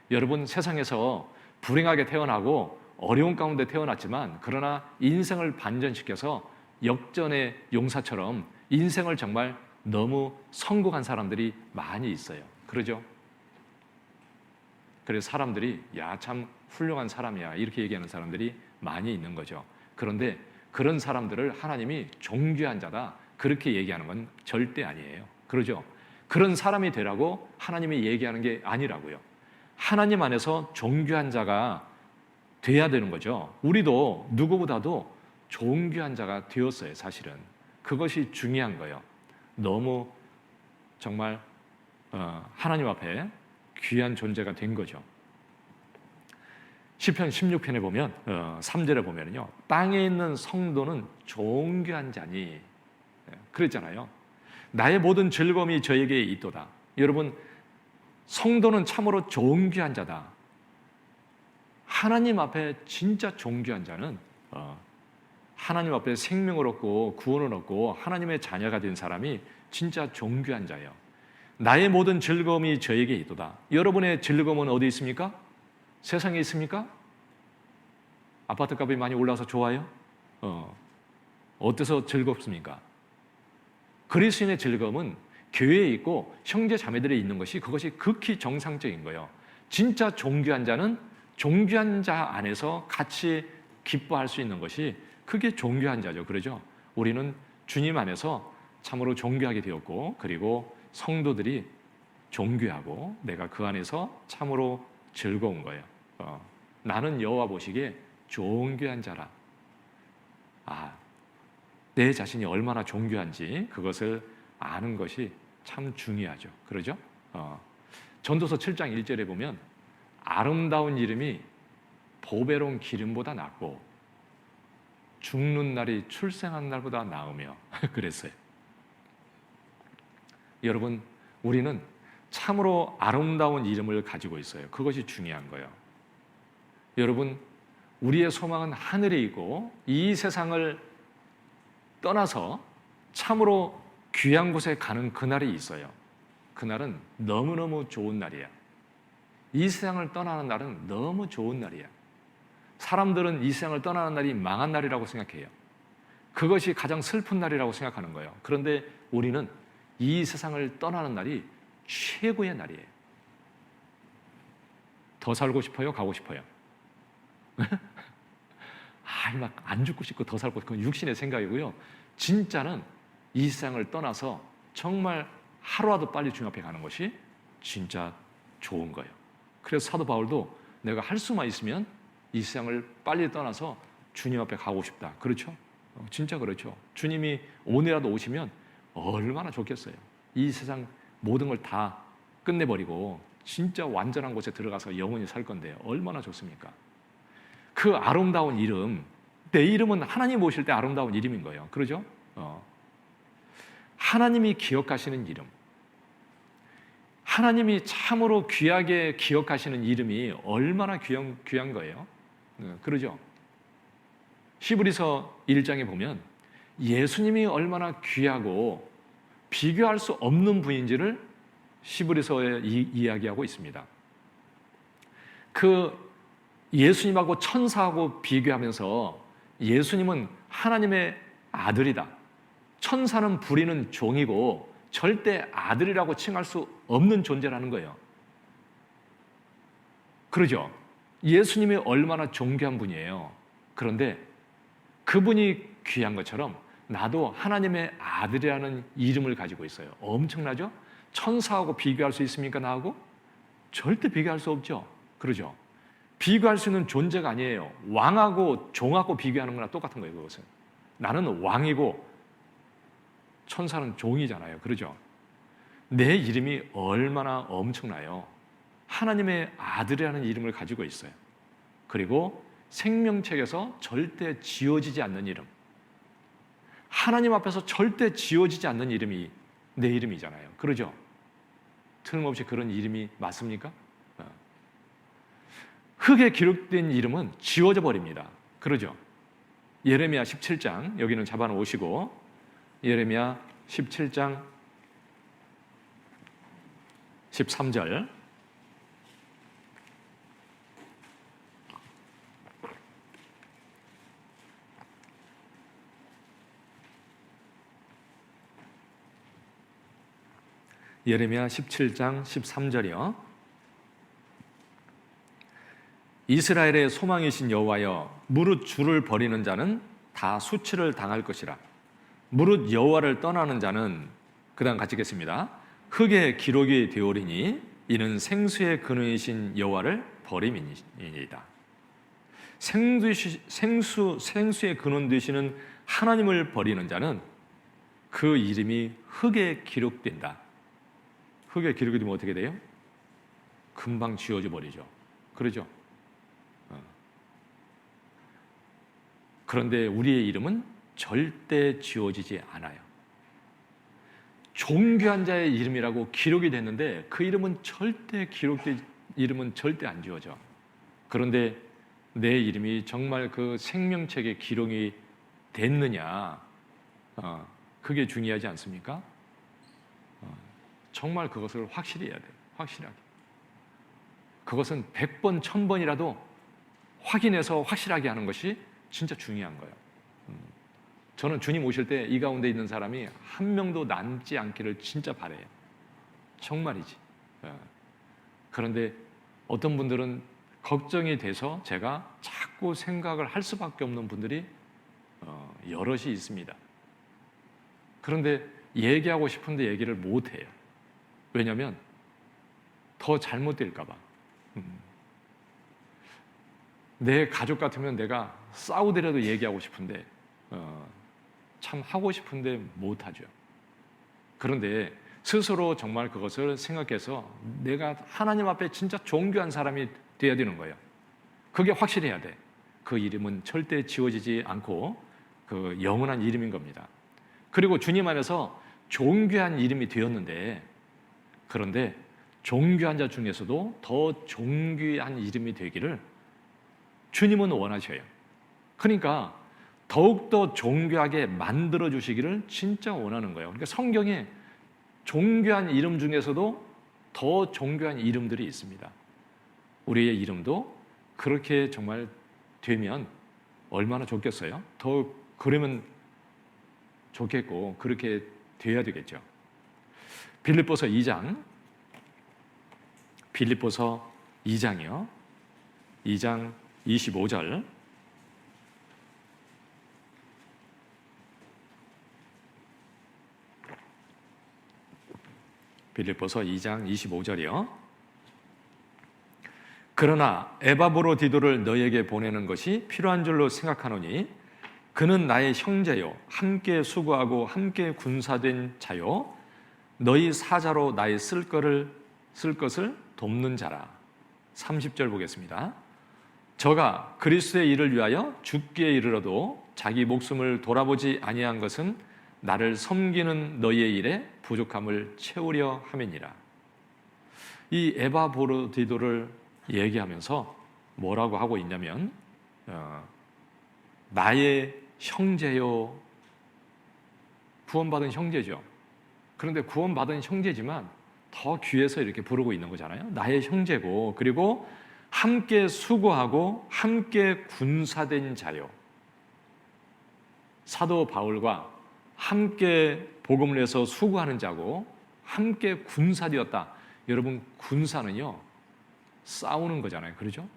여러분, 세상에서 불행하게 태어나고 어려운 가운데 태어났지만 그러나 인생을 반전시켜서 역전의 용사처럼 인생을 정말 너무 성공한 사람들이 많이 있어요. 그러죠? 그래서 사람들이 야, 참 훌륭한 사람이야 이렇게 얘기하는 사람들이 많이 있는 거죠. 그런데 그런 사람들을 하나님이 존귀한 자다 그렇게 얘기하는 건 절대 아니에요. 그러죠? 그런 사람이 되라고 하나님이 얘기하는 게 아니라고요. 하나님 안에서 존귀한 자가 돼야 되는 거죠. 우리도 누구보다도 존귀한 자가 되었어요. 사실은 그것이 중요한 거예요. 너무 정말 하나님 앞에 귀한 존재가 된 거죠. 시편 16편에 보면 3절에 보면요, 땅에 있는 성도는 존귀한 자니 그랬잖아요. 나의 모든 즐거움이 저에게 있도다. 여러분, 성도는 참으로 존귀한 자다. 하나님 앞에 진짜 존귀한 자는 하나님 앞에 생명을 얻고 구원을 얻고 하나님의 자녀가 된 사람이 진짜 존귀한 자예요. 나의 모든 즐거움이 저에게 있도다. 여러분의 즐거움은 어디 있습니까? 세상에 있습니까? 아파트 값이 많이 올라서 좋아요? 어때서 즐겁습니까? 그리스도인의 즐거움은 교회에 있고 형제 자매들이 있는 것이 그것이 극히 정상적인 거예요. 진짜 존귀한 자는 존귀한 자 안에서 같이 기뻐할 수 있는 것이 그게 존귀한 자죠. 그러죠? 우리는 주님 안에서 참으로 존귀하게 되었고 그리고 성도들이 존귀하고 내가 그 안에서 참으로 즐거운 거예요. 나는 여호와 보시기에 존귀한 자라. 내 자신이 얼마나 존귀한지 그것을 아는 것이 참 중요하죠. 그러죠? 전도서 7장 1절에 보면 아름다운 이름이 보배로운 기름보다 낫고 죽는 날이 출생한 날보다 나으며 그랬어요. 여러분, 우리는 참으로 아름다운 이름을 가지고 있어요. 그것이 중요한 거예요. 여러분, 우리의 소망은 하늘에 있고 이 세상을 떠나서 참으로 귀한 곳에 가는 그날이 있어요. 그날은 너무너무 좋은 날이야. 이 세상을 떠나는 날은 너무 좋은 날이야. 사람들은 이 세상을 떠나는 날이 망한 날이라고 생각해요. 그것이 가장 슬픈 날이라고 생각하는 거예요. 그런데 우리는 이 세상을 떠나는 날이 최고의 날이에요. 더 살고 싶어요? 가고 싶어요? 막 안 죽고 싶고 더 살고 싶고 육신의 생각이고요. 진짜는 이 세상을 떠나서 정말 하루라도 빨리 주님 앞에 가는 것이 진짜 좋은 거예요. 그래서 사도 바울도 내가 할 수만 있으면 이 세상을 빨리 떠나서 주님 앞에 가고 싶다. 그렇죠? 진짜 그렇죠. 주님이 오늘이라도 오시면 얼마나 좋겠어요. 이 세상 모든 걸 다 끝내버리고 진짜 완전한 곳에 들어가서 영원히 살 건데 얼마나 좋습니까? 그 아름다운 이름, 내 이름은 하나님 모실 때 아름다운 이름인 거예요. 그러죠? 하나님이 기억하시는 이름, 하나님이 참으로 귀하게 기억하시는 이름이 얼마나 귀한 거예요. 그러죠? 히브리서 1장에 보면 예수님이 얼마나 귀하고 비교할 수 없는 분인지를 히브리서에 이야기하고 있습니다. 그 예수님하고 천사하고 비교하면서 예수님은 하나님의 아들이다. 천사는 부리는 종이고 절대 아들이라고 칭할 수 없는 존재라는 거예요. 그러죠? 예수님이 얼마나 존귀한 분이에요. 그런데 그분이 귀한 것처럼 나도 하나님의 아들이라는 이름을 가지고 있어요. 엄청나죠? 천사하고 비교할 수 있습니까? 나하고? 절대 비교할 수 없죠. 그러죠? 비교할 수 있는 존재가 아니에요. 왕하고 종하고 비교하는 거나 똑같은 거예요. 그것은. 나는 왕이고 천사는 종이잖아요. 그러죠? 내 이름이 얼마나 엄청나요. 하나님의 아들이라는 이름을 가지고 있어요. 그리고 생명책에서 절대 지워지지 않는 이름, 하나님 앞에서 절대 지워지지 않는 이름이 내 이름이잖아요. 그러죠? 틀림없이 그런 이름이 맞습니까? 흙에 기록된 이름은 지워져 버립니다. 그러죠? 예레미야 17장, 여기는 잡아놓으시고 예레미야 17장 13절, 예레미야 17장 13절이요. 이스라엘의 소망이신 여호와여, 무릇 주를 버리는 자는 다 수치를 당할 것이라. 무릇 여호와를 떠나는 자는, 그 다음 같이 읽겠습니다. 흙에 기록이 되오리니 이는 생수의 근원이신 여호와를 버림이니이다. 생수의 근원 되시는 하나님을 버리는 자는 그 이름이 흙에 기록된다. 흙에 기록이 되면 어떻게 돼요? 금방 지워져 버리죠. 그러죠? 그런데 우리의 이름은 절대 지워지지 않아요. 존귀한 자의 이름이라고 기록이 됐는데 그 이름은 이름은 절대 안 지워져. 그런데 내 이름이 정말 그 생명책에 기록이 됐느냐, 그게 중요하지 않습니까? 정말 그것을 확실히 해야 돼요. 확실하게. 그것은 100번, 1000번이라도 확인해서 확실하게 하는 것이 진짜 중요한 거예요. 저는 주님 오실 때 이 가운데 있는 사람이 한 명도 남지 않기를 진짜 바라요. 정말이지. 그런데 어떤 분들은 걱정이 돼서 제가 자꾸 생각을 할 수밖에 없는 분들이 여럿이 있습니다. 그런데 얘기하고 싶은데 얘기를 못 해요. 왜냐하면 더 잘못될까 봐. 내 가족 같으면 내가 싸우더라도 얘기하고 싶은데 참 하고 싶은데 못하죠. 그런데 스스로 정말 그것을 생각해서 내가 하나님 앞에 진짜 존귀한 사람이 되어야 되는 거예요. 그게 확실해야 돼. 그 이름은 절대 지워지지 않고 그 영원한 이름인 겁니다. 그리고 주님 안에서 존귀한 이름이 되었는데, 그런데 존귀한 자 중에서도 더 존귀한 이름이 되기를 주님은 원하셔요. 그러니까 더욱더 존귀하게 만들어 주시기를 진짜 원하는 거예요. 그러니까 성경에 존귀한 이름 중에서도 더 존귀한 이름들이 있습니다. 우리의 이름도 그렇게 정말 되면 얼마나 좋겠어요? 더 그러면 좋겠고 그렇게 돼야 되겠죠. 빌립보서 2장이요. 2장 25절. 빌립보서 2장 25절이요. 그러나 에바브로디도를 너에게 보내는 것이 필요한 줄로 생각하노니 그는 나의 형제요 함께 수고하고 함께 군사된 자요 너희 사자로 나의 쓸 것을 돕는 자라. 30절 보겠습니다. 저가 그리스도의 일을 위하여 죽기에 이르러도 자기 목숨을 돌아보지 아니한 것은 나를 섬기는 너희의 일에 부족함을 채우려 함이니라. 이 에바브로디도를 얘기하면서 뭐라고 하고 있냐면 나의 형제요, 구원받은 형제죠. 그런데 구원받은 형제지만 더 귀해서 이렇게 부르고 있는 거잖아요. 나의 형제고, 그리고 함께 수고하고 함께 군사된 자요. 사도 바울과 함께 복음을 해서 수고하는 자고 함께 군사되었다. 여러분, 군사는요 싸우는 거잖아요. 그러죠?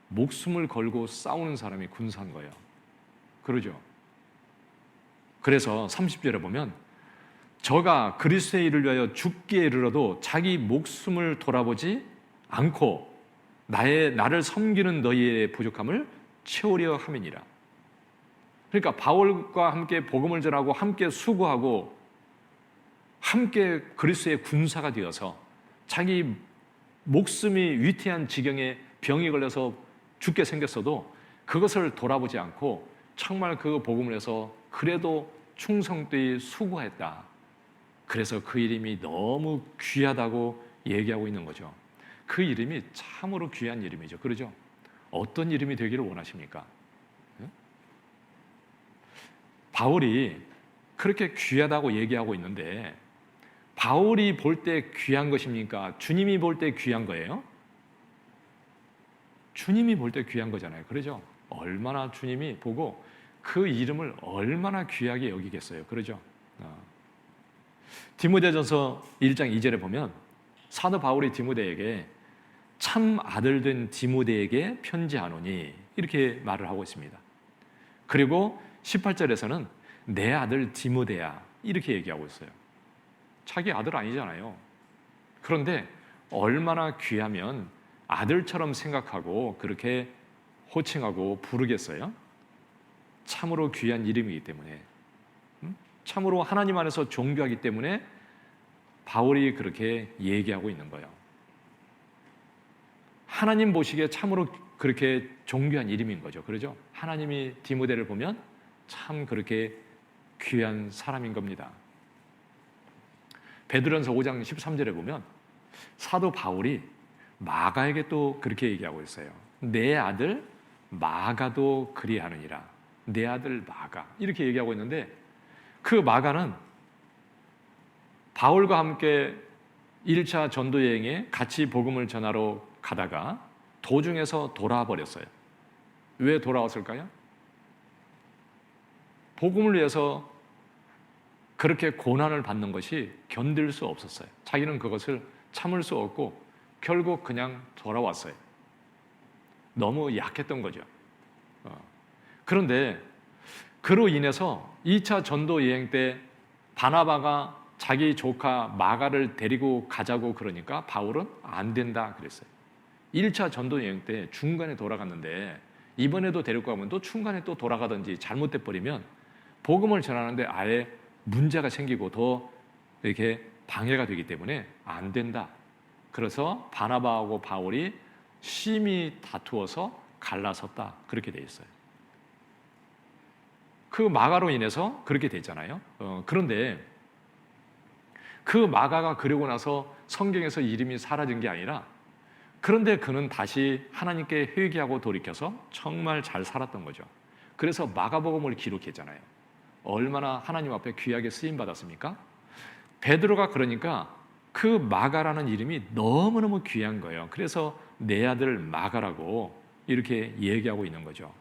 목숨을 걸고 싸우는 사람이 군사인 거예요. 그러죠? 그래서 30절에 보면 저가 그리스도의 일을 위하여 죽기에 이르러도 자기 목숨을 돌아보지 않고 나를 섬기는 너희의 부족함을 채우려 함이니라. 그러니까 바울과 함께 복음을 전하고 함께 수고하고 함께 그리스도의 군사가 되어서 자기 목숨이 위태한 지경에 병이 걸려서 죽게 생겼어도 그것을 돌아보지 않고 정말 그 복음을 해서 그래도 충성되이 수고했다. 그래서 그 이름이 너무 귀하다고 얘기하고 있는 거죠. 그 이름이 참으로 귀한 이름이죠. 그러죠? 어떤 이름이 되기를 원하십니까? 바울이 그렇게 귀하다고 얘기하고 있는데 바울이 볼 때 귀한 것입니까? 주님이 볼 때 귀한 거예요? 주님이 볼 때 귀한 거잖아요. 그러죠? 얼마나 주님이 보고 그 이름을 얼마나 귀하게 여기겠어요. 그러죠? 디모데전서 1장 2절에 보면 사도 바울이 디모데에게 참 아들 된 디모데에게 편지하노니 이렇게 말을 하고 있습니다. 그리고 18절에서는 내 아들 디모데야 이렇게 얘기하고 있어요. 자기 아들 아니잖아요. 그런데 얼마나 귀하면 아들처럼 생각하고 그렇게 호칭하고 부르겠어요? 참으로 귀한 이름이기 때문에, 참으로 하나님 안에서 존귀하기 때문에 바울이 그렇게 얘기하고 있는 거예요. 하나님 보시기에 참으로 그렇게 존귀한 이름인 거죠. 그러죠? 하나님이 디모데를 보면 참 그렇게 귀한 사람인 겁니다. 베드로전서 5장 13절에 보면 사도 바울이 마가에게 또 그렇게 얘기하고 있어요. 내 아들 마가도 그리하느니라. 내 아들 마가 이렇게 얘기하고 있는데 그 마가는 바울과 함께 1차 전도 여행에 같이 복음을 전하러 가다가 도중에서 돌아와 버렸어요. 왜 돌아왔을까요? 복음을 위해서 그렇게 고난을 받는 것이 견딜 수 없었어요. 자기는 그것을 참을 수 없고 결국 그냥 돌아왔어요. 너무 약했던 거죠. 그런데 그로 인해서 2차 전도 여행 때 바나바가 자기 조카 마가를 데리고 가자고 그러니까 바울은 안 된다 그랬어요. 1차 전도 여행 때 중간에 돌아갔는데 이번에도 데리고 가면 또 중간에 또 돌아가든지 잘못돼 버리면 복음을 전하는데 아예 문제가 생기고 더 이렇게 방해가 되기 때문에 안 된다. 그래서 바나바하고 바울이 심히 다투어서 갈라섰다. 그렇게 돼 있어요. 그 마가로 인해서 그렇게 됐잖아요. 그런데 그 마가가 그러고 나서 성경에서 이름이 사라진 게 아니라 그런데 그는 다시 하나님께 회개하고 돌이켜서 정말 잘 살았던 거죠. 그래서 마가복음을 기록했잖아요. 얼마나 하나님 앞에 귀하게 쓰임 받았습니까? 베드로가 그러니까 그 마가라는 이름이 너무너무 귀한 거예요. 그래서 내 아들 마가라고 이렇게 얘기하고 있는 거죠.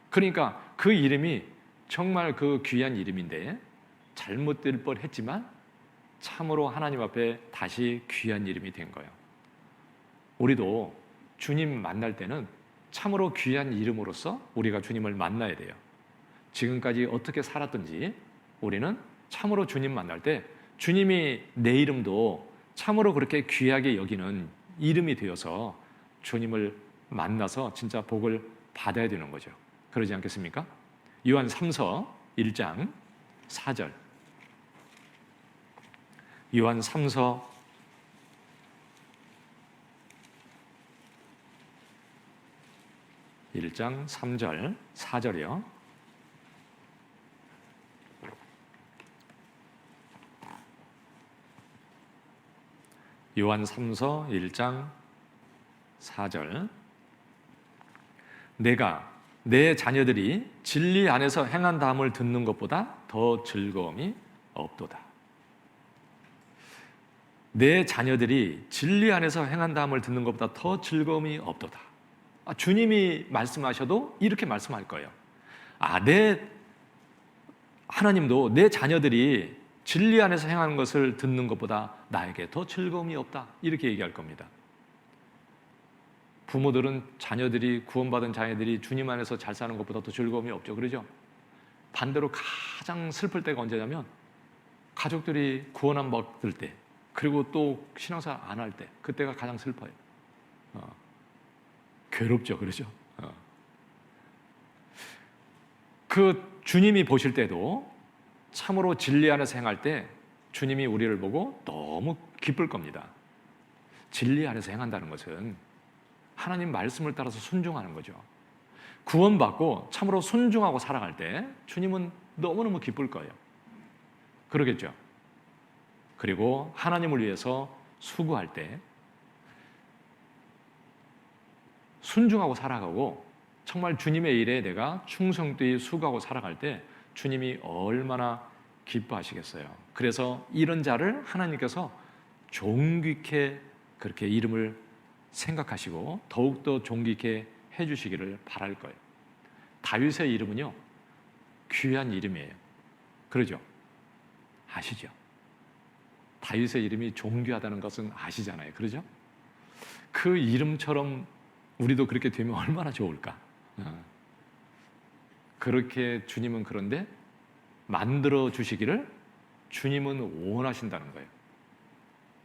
그러니까 그 이름이 정말 그 귀한 이름인데 잘못될 뻔했지만 참으로 하나님 앞에 다시 귀한 이름이 된 거예요. 우리도 주님 만날 때는 참으로 귀한 이름으로서 우리가 주님을 만나야 돼요. 지금까지 어떻게 살았든지 우리는 참으로 주님 만날 때 주님이 내 이름도 참으로 그렇게 귀하게 여기는 이름이 되어서 주님을 만나서 진짜 복을 받아야 되는 거죠. 그러지 않겠습니까? 요한 3서 1장 4절. 요한 3서 1장 3절 4절이요. 요한 3서 1장 4절. 내가 내 자녀들이 진리 안에서 행한다함을 듣는 것보다 더 즐거움이 없도다. 내 자녀들이 진리 안에서 행한다함을 듣는 것보다 더 즐거움이 없도다. 주님이 말씀하셔도 이렇게 말씀할 거예요. 내 하나님도 내 자녀들이 진리 안에서 행하는 것을 듣는 것보다 나에게 더 즐거움이 없다. 이렇게 얘기할 겁니다. 부모들은 자녀들이 구원받은 자녀들이 주님 안에서 잘 사는 것보다 더 즐거움이 없죠. 그러죠? 반대로 가장 슬플 때가 언제냐면 가족들이 구원 안 받을 때 그리고 또 신앙생활 안 할 때 그때가 가장 슬퍼요. 괴롭죠. 그러죠? 그 주님이 보실 때도 참으로 진리 안에서 행할 때 주님이 우리를 보고 너무 기쁠 겁니다. 진리 안에서 행한다는 것은 하나님 말씀을 따라서 순종하는 거죠. 구원받고 참으로 순종하고 살아갈 때 주님은 너무너무 기쁠 거예요. 그러겠죠. 그리고 하나님을 위해서 수고할 때 순종하고 살아가고 정말 주님의 일에 내가 충성되이 수고하고 살아갈 때 주님이 얼마나 기뻐하시겠어요. 그래서 이런 자를 하나님께서 존귀케 그렇게 이름을 생각하시고 더욱더 존귀케 해주시기를 바랄 거예요. 다윗의 이름은요, 귀한 이름이에요. 그러죠? 아시죠? 다윗의 이름이 존귀하다는 것은 아시잖아요. 그러죠? 그 이름처럼 우리도 그렇게 되면 얼마나 좋을까? 그렇게 주님은 그런데 만들어 주시기를 주님은 원하신다는 거예요.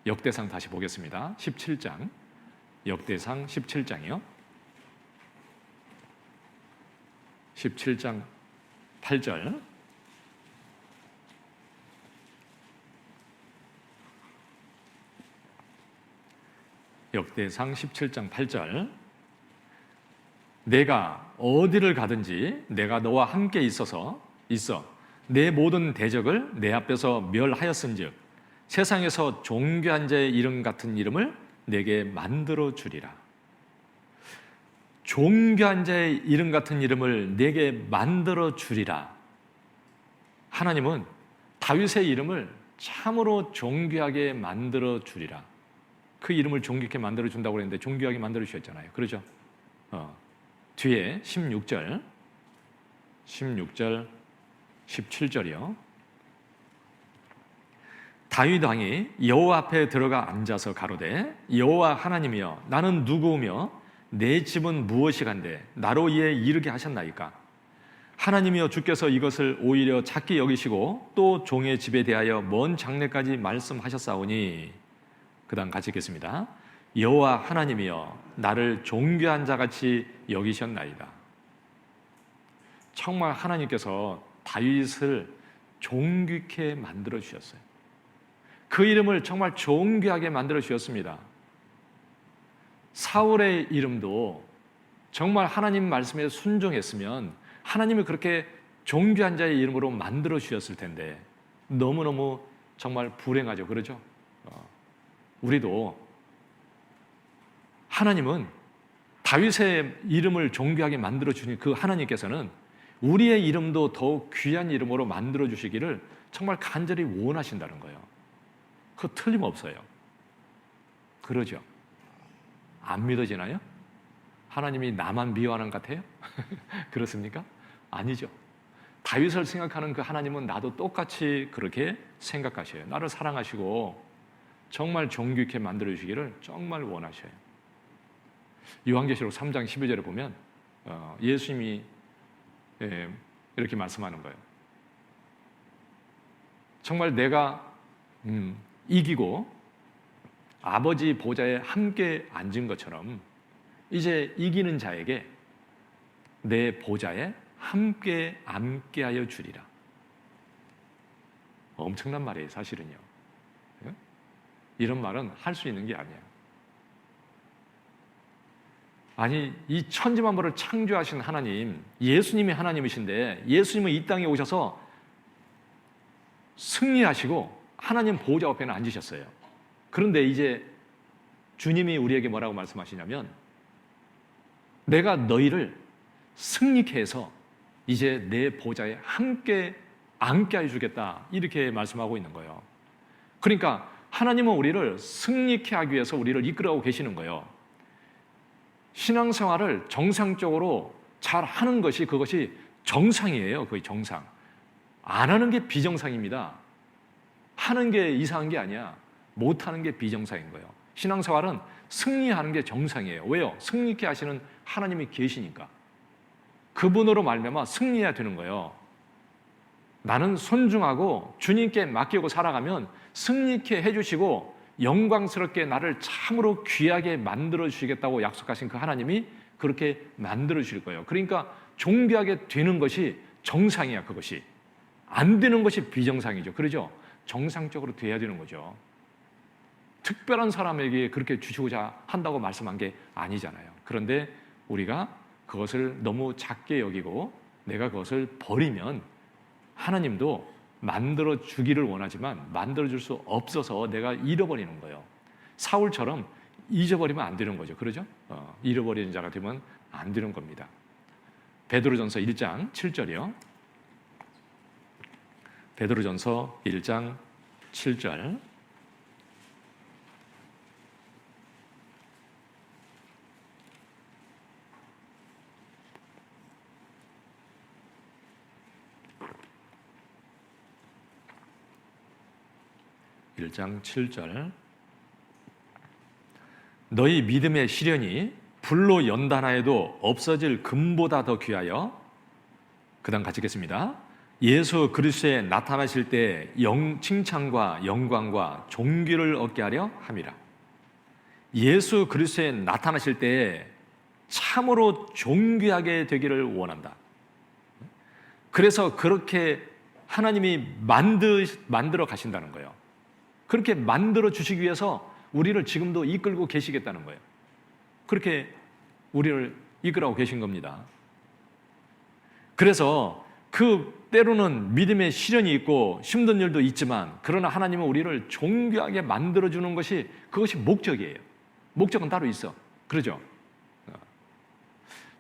역대상 다시 보겠습니다. 17장, 역대상 17장이요. 17장 8절. 역대상 17장 8절. 내가 어디를 가든지 내가 너와 함께 있어 내 모든 대적을 내 앞에서 멸하였은즉 세상에서 존귀한 자의 이름 같은 이름을 내게 만들어 주리라. 존귀한 자의 이름 같은 이름을 내게 만들어 주리라. 하나님은 다윗의 이름을 참으로 존귀하게 만들어 주리라. 그 이름을 존귀하게 만들어 준다고 그랬는데 존귀하게 만들어 주셨잖아요. 그렇죠? 뒤에 16절, 17절이요. 다윗 왕이 여호와 앞에 들어가 앉아서 가로되 여호와 하나님이여 나는 누구오며 내 집은 무엇이간데 나로 이에 이르게 하셨나이까? 하나님이여 주께서 이것을 오히려 작게 여기시고 또 종의 집에 대하여 먼 장래까지 말씀하셨사오니. 그 다음 같이 읽겠습니다. 여호와 하나님이여 나를 존귀한 자같이 여기셨나이다. 정말 하나님께서 다윗을 존귀케 만들어 주셨어요. 그 이름을 정말 존귀하게 만들어 주셨습니다. 사울의 이름도 정말 하나님 말씀에 순종했으면 하나님이 그렇게 존귀한 자의 이름으로 만들어 주셨을 텐데 너무너무 정말 불행하죠. 그러죠? 우리도 하나님은 다윗의 이름을 존귀하게 만들어 주신 그 하나님께서는 우리의 이름도 더욱 귀한 이름으로 만들어 주시기를 정말 간절히 원하신다는 거예요. 그거 틀림없어요. 그러죠? 안 믿어지나요? 하나님이 나만 미워하는 것 같아요? 그렇습니까? 아니죠. 다윗을 생각하는 그 하나님은 나도 똑같이 그렇게 생각하셔요. 나를 사랑하시고 정말 존귀케 만들어 주시기를 정말 원하셔요. 요한계시록 3장 12절에 보면 예수님이 이렇게 말씀하는 거예요. 정말 내가 이기고 아버지 보좌에 함께 앉은 것처럼 이제 이기는 자에게 내 보좌에 함께 앉게하여 주리라. 엄청난 말이에요, 사실은요. 이런 말은 할 수 있는 게 아니야. 아니, 이 천지만물을 창조하신 하나님, 예수님이 하나님이신데 예수님은 이 땅에 오셔서 승리하시고 하나님 보좌 앞에는 앉으셨어요. 그런데 이제 주님이 우리에게 뭐라고 말씀하시냐면 내가 너희를 승리케 해서 이제 내 보좌에 함께 앉게 해주겠다, 이렇게 말씀하고 있는 거예요. 그러니까 하나님은 우리를 승리케 하기 위해서 우리를 이끌어가고 계시는 거예요. 신앙생활을 정상적으로 잘 하는 것이 그것이 정상이에요. 거의 정상. 안 하는 게 비정상입니다. 하는 게 이상한 게 아니야. 못하는 게 비정상인 거예요. 신앙생활은 승리하는 게 정상이에요. 왜요? 승리케 하시는 하나님이 계시니까. 그분으로 말미암아 승리해야 되는 거예요. 나는 순종하고 주님께 맡기고 살아가면 승리케 해주시고 영광스럽게 나를 참으로 귀하게 만들어 주시겠다고 약속하신 그 하나님이 그렇게 만들어 주실 거예요. 그러니까 존귀하게 되는 것이 정상이야. 그것이 안 되는 것이 비정상이죠. 그러죠? 정상적으로 돼야 되는 거죠. 특별한 사람에게 그렇게 주시고자 한다고 말씀한 게 아니잖아요. 그런데 우리가 그것을 너무 작게 여기고 내가 그것을 버리면 하나님도 만들어 주기를 원하지만 만들어 줄 수 없어서 내가 잃어버리는 거예요. 사울처럼 잊어버리면 안 되는 거죠. 그러죠? 잃어버리는 자가 되면 안 되는 겁니다. 베드로전서 1장 7절이요. 베드로전서 1장 7절. (1장 7절) 너희 믿음의 시련이 불로 연단하여도 없어질 금보다 더 귀하여, 그 다음 같이 읽겠습니다. 예수 그리스도에 나타나실 때 칭찬과 영광과 존귀를 얻게 하려 함이라. 예수 그리스도에 나타나실 때 참으로 존귀하게 되기를 원한다. 그래서 그렇게 하나님이 만들어 가신다는 거예요. 그렇게 만들어 주시기 위해서 우리를 지금도 이끌고 계시겠다는 거예요. 그렇게 우리를 이끌어가고 계신 겁니다. 그래서 때로는 믿음의 시련이 있고 힘든 일도 있지만, 그러나 하나님은 우리를 존귀하게 만들어주는 그것이 목적이에요. 목적은 따로 있어. 그러죠?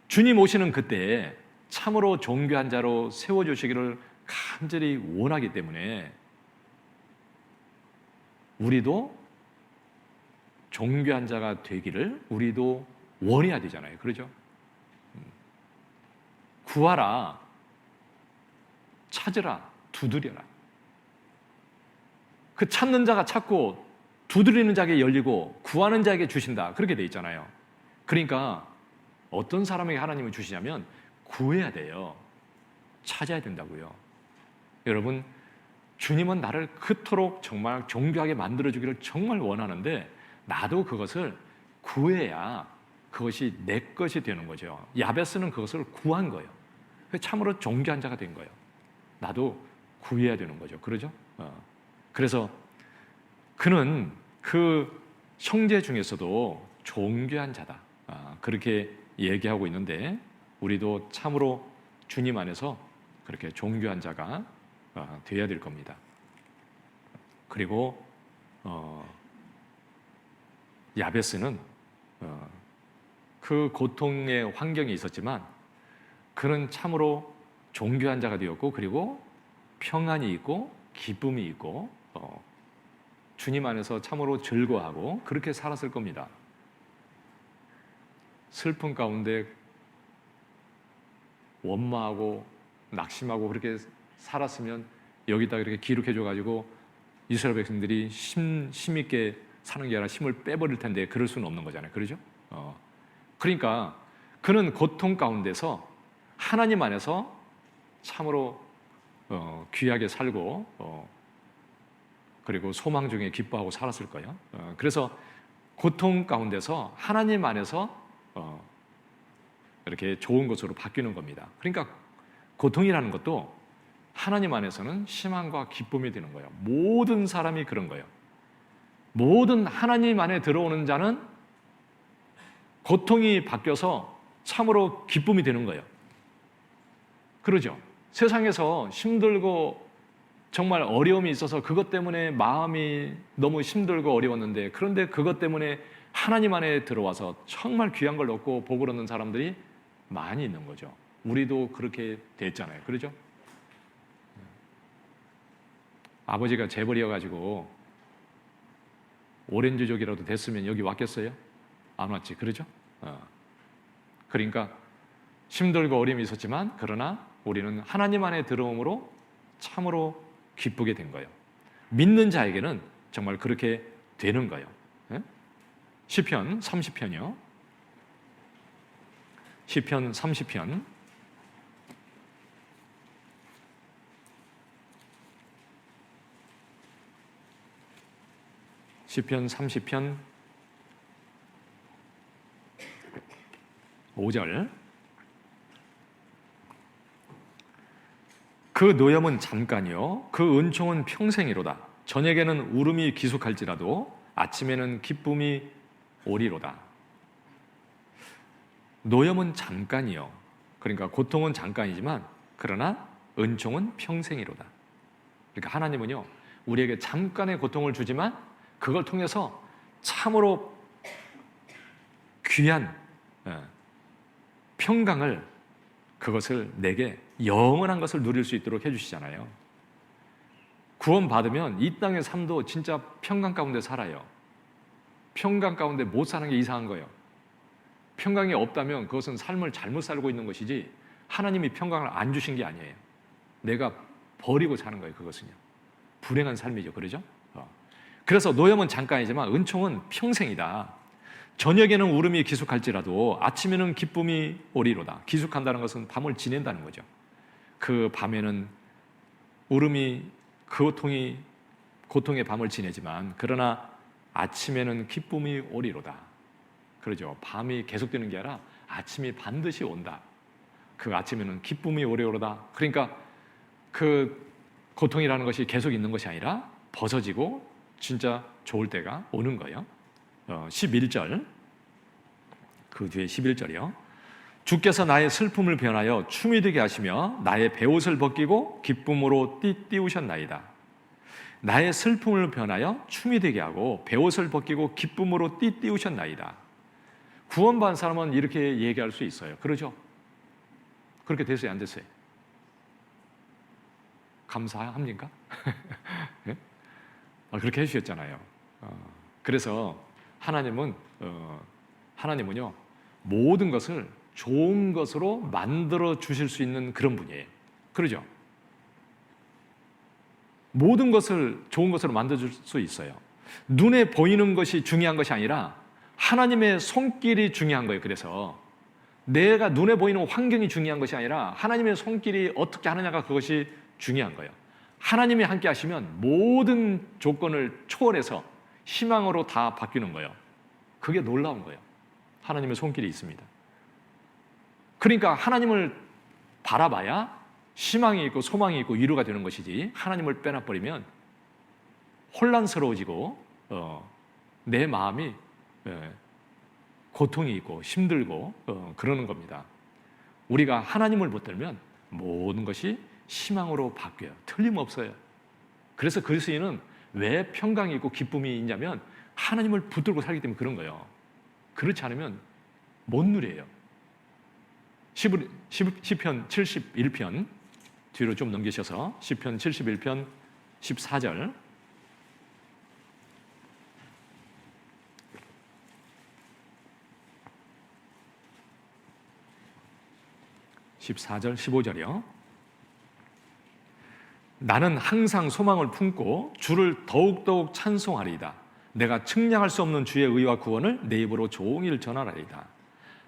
주님 오시는 그때에 참으로 존귀한 자로 세워주시기를 간절히 원하기 때문에 우리도 존귀한 자가 되기를 우리도 원해야 되잖아요. 그러죠? 구하라, 찾으라, 두드려라. 그 찾는 자가 찾고 두드리는 자에게 열리고 구하는 자에게 주신다. 그렇게 돼 있잖아요. 그러니까 어떤 사람에게 하나님을 주시냐면 구해야 돼요. 찾아야 된다고요. 여러분, 주님은 나를 그토록 정말 존귀하게 만들어주기를 정말 원하는데, 나도 그것을 구해야 그것이 내 것이 되는 거죠. 야베스는 그것을 구한 거예요. 참으로 존귀한 자가 된 거예요. 나도 구해야 되는 거죠. 그러죠? 그래서 그는 그 형제 중에서도 존귀한 자다. 그렇게 얘기하고 있는데, 우리도 참으로 주님 안에서 그렇게 존귀한 자가 되어야 될 겁니다. 그리고 야베스는 그 고통의 환경이 있었지만 그는 참으로 존귀한 자가 되었고, 그리고 평안이 있고 기쁨이 있고 주님 안에서 참으로 즐거워하고 그렇게 살았을 겁니다. 슬픔 가운데 원망하고 낙심하고 그렇게 살았으면 여기다 이렇게 기록해줘가지고 이스라엘 백성들이 힘있게 사는 게 아니라 힘을 빼버릴 텐데, 그럴 수는 없는 거잖아요. 그러죠? 그러니까 그는 고통 가운데서 하나님 안에서 참으로 귀하게 살고 그리고 소망 중에 기뻐하고 살았을 거예요. 그래서 고통 가운데서 하나님 안에서 이렇게 좋은 것으로 바뀌는 겁니다. 그러니까 고통이라는 것도 하나님 안에서는 희망과 기쁨이 되는 거예요. 모든 사람이 그런 거예요. 모든 하나님 안에 들어오는 자는 고통이 바뀌어서 참으로 기쁨이 되는 거예요. 그러죠? 세상에서 힘들고 정말 어려움이 있어서 그것 때문에 마음이 너무 힘들고 어려웠는데, 그런데 그것 때문에 하나님 안에 들어와서 정말 귀한 걸 얻고 복을 얻는 사람들이 많이 있는 거죠. 우리도 그렇게 됐잖아요. 그러죠? 아버지가 재벌이어가지고 오렌지족이라도 됐으면 여기 왔겠어요? 안 왔지. 그러죠? 그러니까 힘들고 어려움이 있었지만, 그러나 우리는 하나님 안에 들어옴으로 참으로 기쁘게 된 거예요. 믿는 자에게는 정말 그렇게 되는 거예요. 시편 30편이요. 시편 30편. 시편 30편 5절. 그 노염은 잠깐이요 그 은총은 평생이로다. 저녁에는 울음이 기숙할지라도 아침에는 기쁨이 오리로다. 노염은 잠깐이요, 그러니까 고통은 잠깐이지만 그러나 은총은 평생이로다. 그러니까 하나님은요, 우리에게 잠깐의 고통을 주지만 그걸 통해서 참으로 귀한 평강을, 그것을 내게 영원한 것을 누릴 수 있도록 해주시잖아요. 구원받으면 이 땅의 삶도 진짜 평강 가운데 살아요. 평강 가운데 못 사는 게 이상한 거예요. 평강이 없다면 그것은 삶을 잘못 살고 있는 것이지 하나님이 평강을 안 주신 게 아니에요. 내가 버리고 사는 거예요. 그것은요. 불행한 삶이죠. 그러죠? 그래서 노염은 잠깐이지만 은총은 평생이다. 저녁에는 울음이 기숙할지라도 아침에는 기쁨이 오리로다. 기숙한다는 것은 밤을 지낸다는 거죠. 그 밤에는 울음이 고통의 밤을 지내지만 그러나 아침에는 기쁨이 오리로다. 그러죠. 밤이 계속되는 게 아니라 아침이 반드시 온다. 그 아침에는 기쁨이 오리로다. 그러니까 그 고통이라는 것이 계속 있는 것이 아니라 벗어지고 진짜 좋을 때가 오는 거예요. 11절, 그 뒤에 11절이요. 주께서 나의 슬픔을 변하여 춤이 되게 하시며 나의 베옷을 벗기고 기쁨으로 띠우셨나이다. 나의 슬픔을 변하여 춤이 되게 하고 베옷을 벗기고 기쁨으로 띠우셨나이다. 구원받은 사람은 이렇게 얘기할 수 있어요. 그러죠? 그렇게 됐어요? 안 됐어요? 감사합니까? 네? 그렇게 해주셨잖아요. 그래서 하나님은요 모든 것을 좋은 것으로 만들어 주실 수 있는 그런 분이에요. 그러죠? 모든 것을 좋은 것으로 만들어 줄 수 있어요. 눈에 보이는 것이 중요한 것이 아니라 하나님의 손길이 중요한 거예요. 그래서 내가 눈에 보이는 환경이 중요한 것이 아니라 하나님의 손길이 어떻게 하느냐가 그것이 중요한 거예요. 하나님이 함께 하시면 모든 조건을 초월해서 희망으로 다 바뀌는 거예요. 그게 놀라운 거예요. 하나님의 손길이 있습니다. 그러니까 하나님을 바라봐야 희망이 있고 소망이 있고 위로가 되는 것이지 하나님을 빼놔버리면 혼란스러워지고 내 마음이 고통이 있고 힘들고 그러는 겁니다. 우리가 하나님을 붙들면 모든 것이 희망으로 바뀌어요. 틀림없어요. 그래서 그리스도인은 왜 평강이 있고 기쁨이 있냐면 하나님을 붙들고 살기 때문에 그런 거예요. 그렇지 않으면 못 누려요. 시편 71편 뒤로 좀 넘기셔서 시편 71편 14절 14절 15절이요. 나는 항상 소망을 품고 주를 더욱더욱 찬송하리이다. 내가 측량할 수 없는 주의 의와 구원을 내 입으로 종일 전하리이다.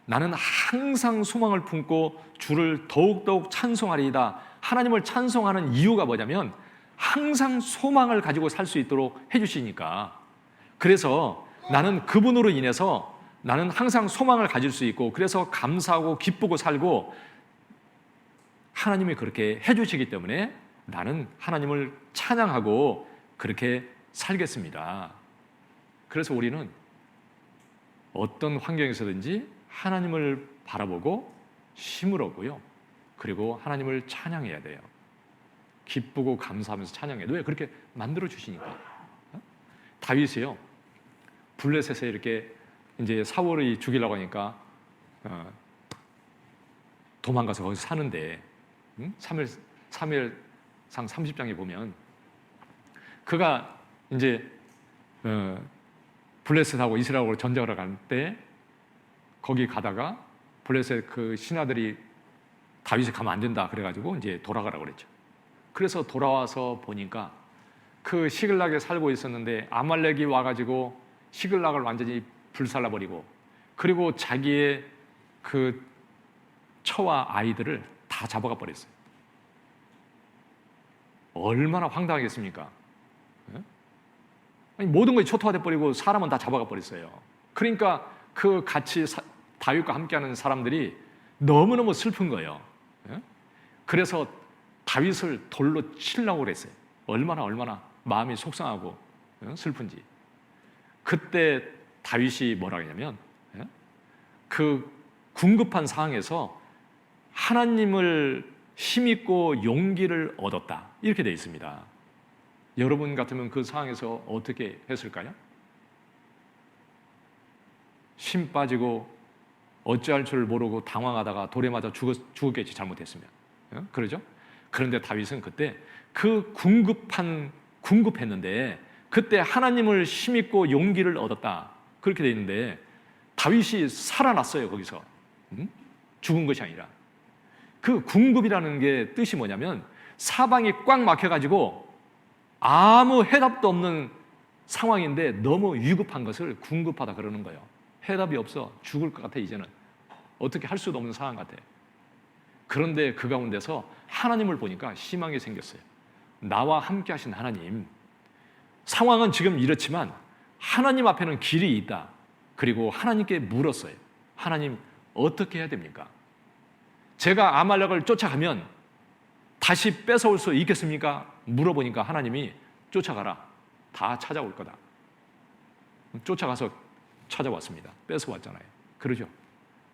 나는 항상 소망을 품고 주를 더욱더욱 찬송하리이다. 하나님을 찬송하는 이유가 뭐냐면 항상 소망을 가지고 살 수 있도록 해주시니까. 그래서 나는 그분으로 인해서 나는 항상 소망을 가질 수 있고 그래서 감사하고 기쁘고 살고 하나님이 그렇게 해주시기 때문에 나는 하나님을 찬양하고 그렇게 살겠습니다. 그래서 우리는 어떤 환경에서든지 하나님을 바라보고 힘을 얻고요. 그리고 하나님을 찬양해야 돼요. 기쁘고 감사하면서 찬양해야 돼요. 왜? 그렇게 만들어 주시니까. 다윗이요. 블레셋에 이렇게 이제 사울이 죽이려고 하니까 도망가서 거기서 사는데 사무엘상 30장에 보면 그가 이제 블레셋하고 이스라엘하고 전쟁을 갈 때 거기 가다가 블레셋 그 신하들이 다윗이 가면 안 된다 그래가지고 이제 돌아가라고 그랬죠. 그래서 돌아와서 보니까 그 시글락에 살고 있었는데 아말렉이 와가지고 시글락을 완전히 불살라버리고 그리고 자기의 그 처와 아이들을 다 잡아가 버렸어요. 얼마나 황당하겠습니까? 아니, 모든 것이 초토화돼 버리고 사람은 다 잡아가 버렸어요. 그러니까 그 같이 다윗과 함께하는 사람들이 너무너무 슬픈 거예요. 그래서 다윗을 돌로 치려고 그랬어요. 얼마나 마음이 속상하고 슬픈지. 그때 다윗이 뭐라고 했냐면 그 궁급한 상황에서 하나님을 힘있고 용기를 얻었다. 이렇게 되어 있습니다. 여러분 같으면 그 상황에서 어떻게 했을까요? 힘 빠지고 어찌할 줄 모르고 당황하다가 돌에 맞아 죽었겠지, 잘못했으면. 그러죠? 그런데 다윗은 그때 그 궁급한 궁급했는데 그때 하나님을 힘입고 용기를 얻었다. 그렇게 돼 있는데 다윗이 살아났어요. 거기서 죽은 것이 아니라. 그 궁급이라는 게 뜻이 뭐냐면 사방이 꽉 막혀가지고 아무 해답도 없는 상황인데 너무 위급한 것을 궁급하다 그러는 거예요. 해답이 없어. 죽을 것 같아. 이제는 어떻게 할 수도 없는 상황 같아. 그런데 그 가운데서 하나님을 보니까 희망이 생겼어요. 나와 함께 하신 하나님, 상황은 지금 이렇지만 하나님 앞에는 길이 있다. 그리고 하나님께 물었어요. 하나님, 어떻게 해야 됩니까? 제가 아말렉을 쫓아가면 다시 뺏어올 수 있겠습니까? 물어보니까 하나님이 쫓아가라. 다 찾아올 거다. 쫓아가서 찾아왔습니다. 뺏어왔잖아요. 그러죠?